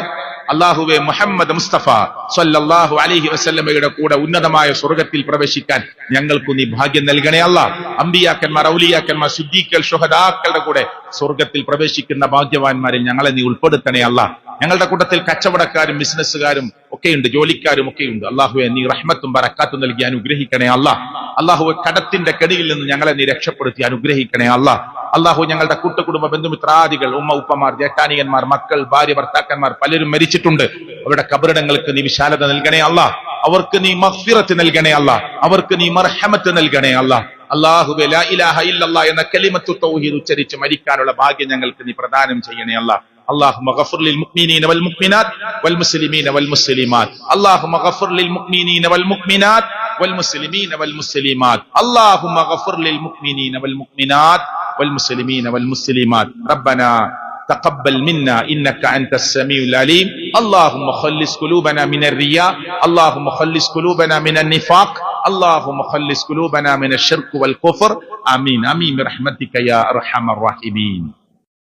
അള്ളാഹുവെ, മുഹമ്മദ് മുസ്തഫ സ്വല്ലല്ലാഹു അലൈഹി വസല്ലമയുടെ കൂടെ ഉന്നതമായ സ്വർഗത്തിൽ പ്രവേശിക്കാൻ ഞങ്ങൾക്ക് നീ ഭാഗ്യം നൽകണേ അല്ലാഹ്. അമ്പിയാക്കന്മാർ, ഔലിയാക്കന്മാർ, സിദ്ദീഖുകൾ, ശുഹദാക്കളുടെ കൂടെ സ്വർഗത്തിൽ പ്രവേശിക്കുന്ന ഭാഗ്യവാന്മാരിൽ ഞങ്ങളെ നീ ഉൾപ്പെടുത്തണേ അല്ലാഹ്. ഞങ്ങളുടെ കൂട്ടത്തിൽ കച്ചവടക്കാരും ബിസിനസ്സുകാരും ഒക്കെയുണ്ട്, ജോലിക്കാരും ഒക്കെയുണ്ട്. അള്ളാഹുവെ, നീ റഹ്മത്തും ബറക്കാത്തും നൽകി അനുഗ്രഹിക്കണേ അല്ലാഹ്. അള്ളാഹുവെ, കടത്തിന്റെ കെണിയിൽ നിന്ന് ഞങ്ങളെ നീ രക്ഷപ്പെടുത്തി അനുഗ്രഹിക്കണേ അല്ലാഹ്. അള്ളാഹു, ഞങ്ങളുടെ കൂട്ടുകുടുംബ ബന്ധുമിത്രാദികൾ, ഉമ്മ ഉപ്പമാർ, ജേഷ്ഠാനിയന്മാർ, മക്കൾ, ഭാര്യ, ഭർത്താക്കന്മാർ പലരും മരിച്ചിട്ടുണ്ട്. അവരുടെ ഖബറിടങ്ങൾക്ക് നീ വിശാലത നൽകണേ അല്ലാഹ്. അവർക്ക് നീ മഗ്ഫിറത്ത് നൽകണേ അല്ലാഹ്. അവർക്ക് നീ മർഹമത്ത് നൽകണേ അല്ലാഹ്. അല്ലാഹുവേ, ലാ ഇലാഹ ഇല്ലല്ലാഹ് എന്ന കലിമത്തു തൗഹീദ് ഉച്ചരിച്ച് മരിക്കാനുള്ള ഭാഗ്യം ഞങ്ങൾക്ക് നീ പ്രദാനം ചെയ്യണേ അല്ലാഹ്. اللهم اغفر للمؤمنين والمؤمنات والمسلمين والمسلمات. اللهم اغفر للمؤمنين والمؤمنات والمسلمين والمسلمات. اللهم اغفر للمؤمنين والمؤمنات والمسلمين والمسلمات. ربنا تقبل منا إنك أنت السميع العليم. اللهم خلص قلوبنا من الرياء. اللهم خلص قلوبنا من النفاق. اللهم خلص قلوبنا من الشرك والكفر. آمين آمين برحمتك يا أرحم الراحمين.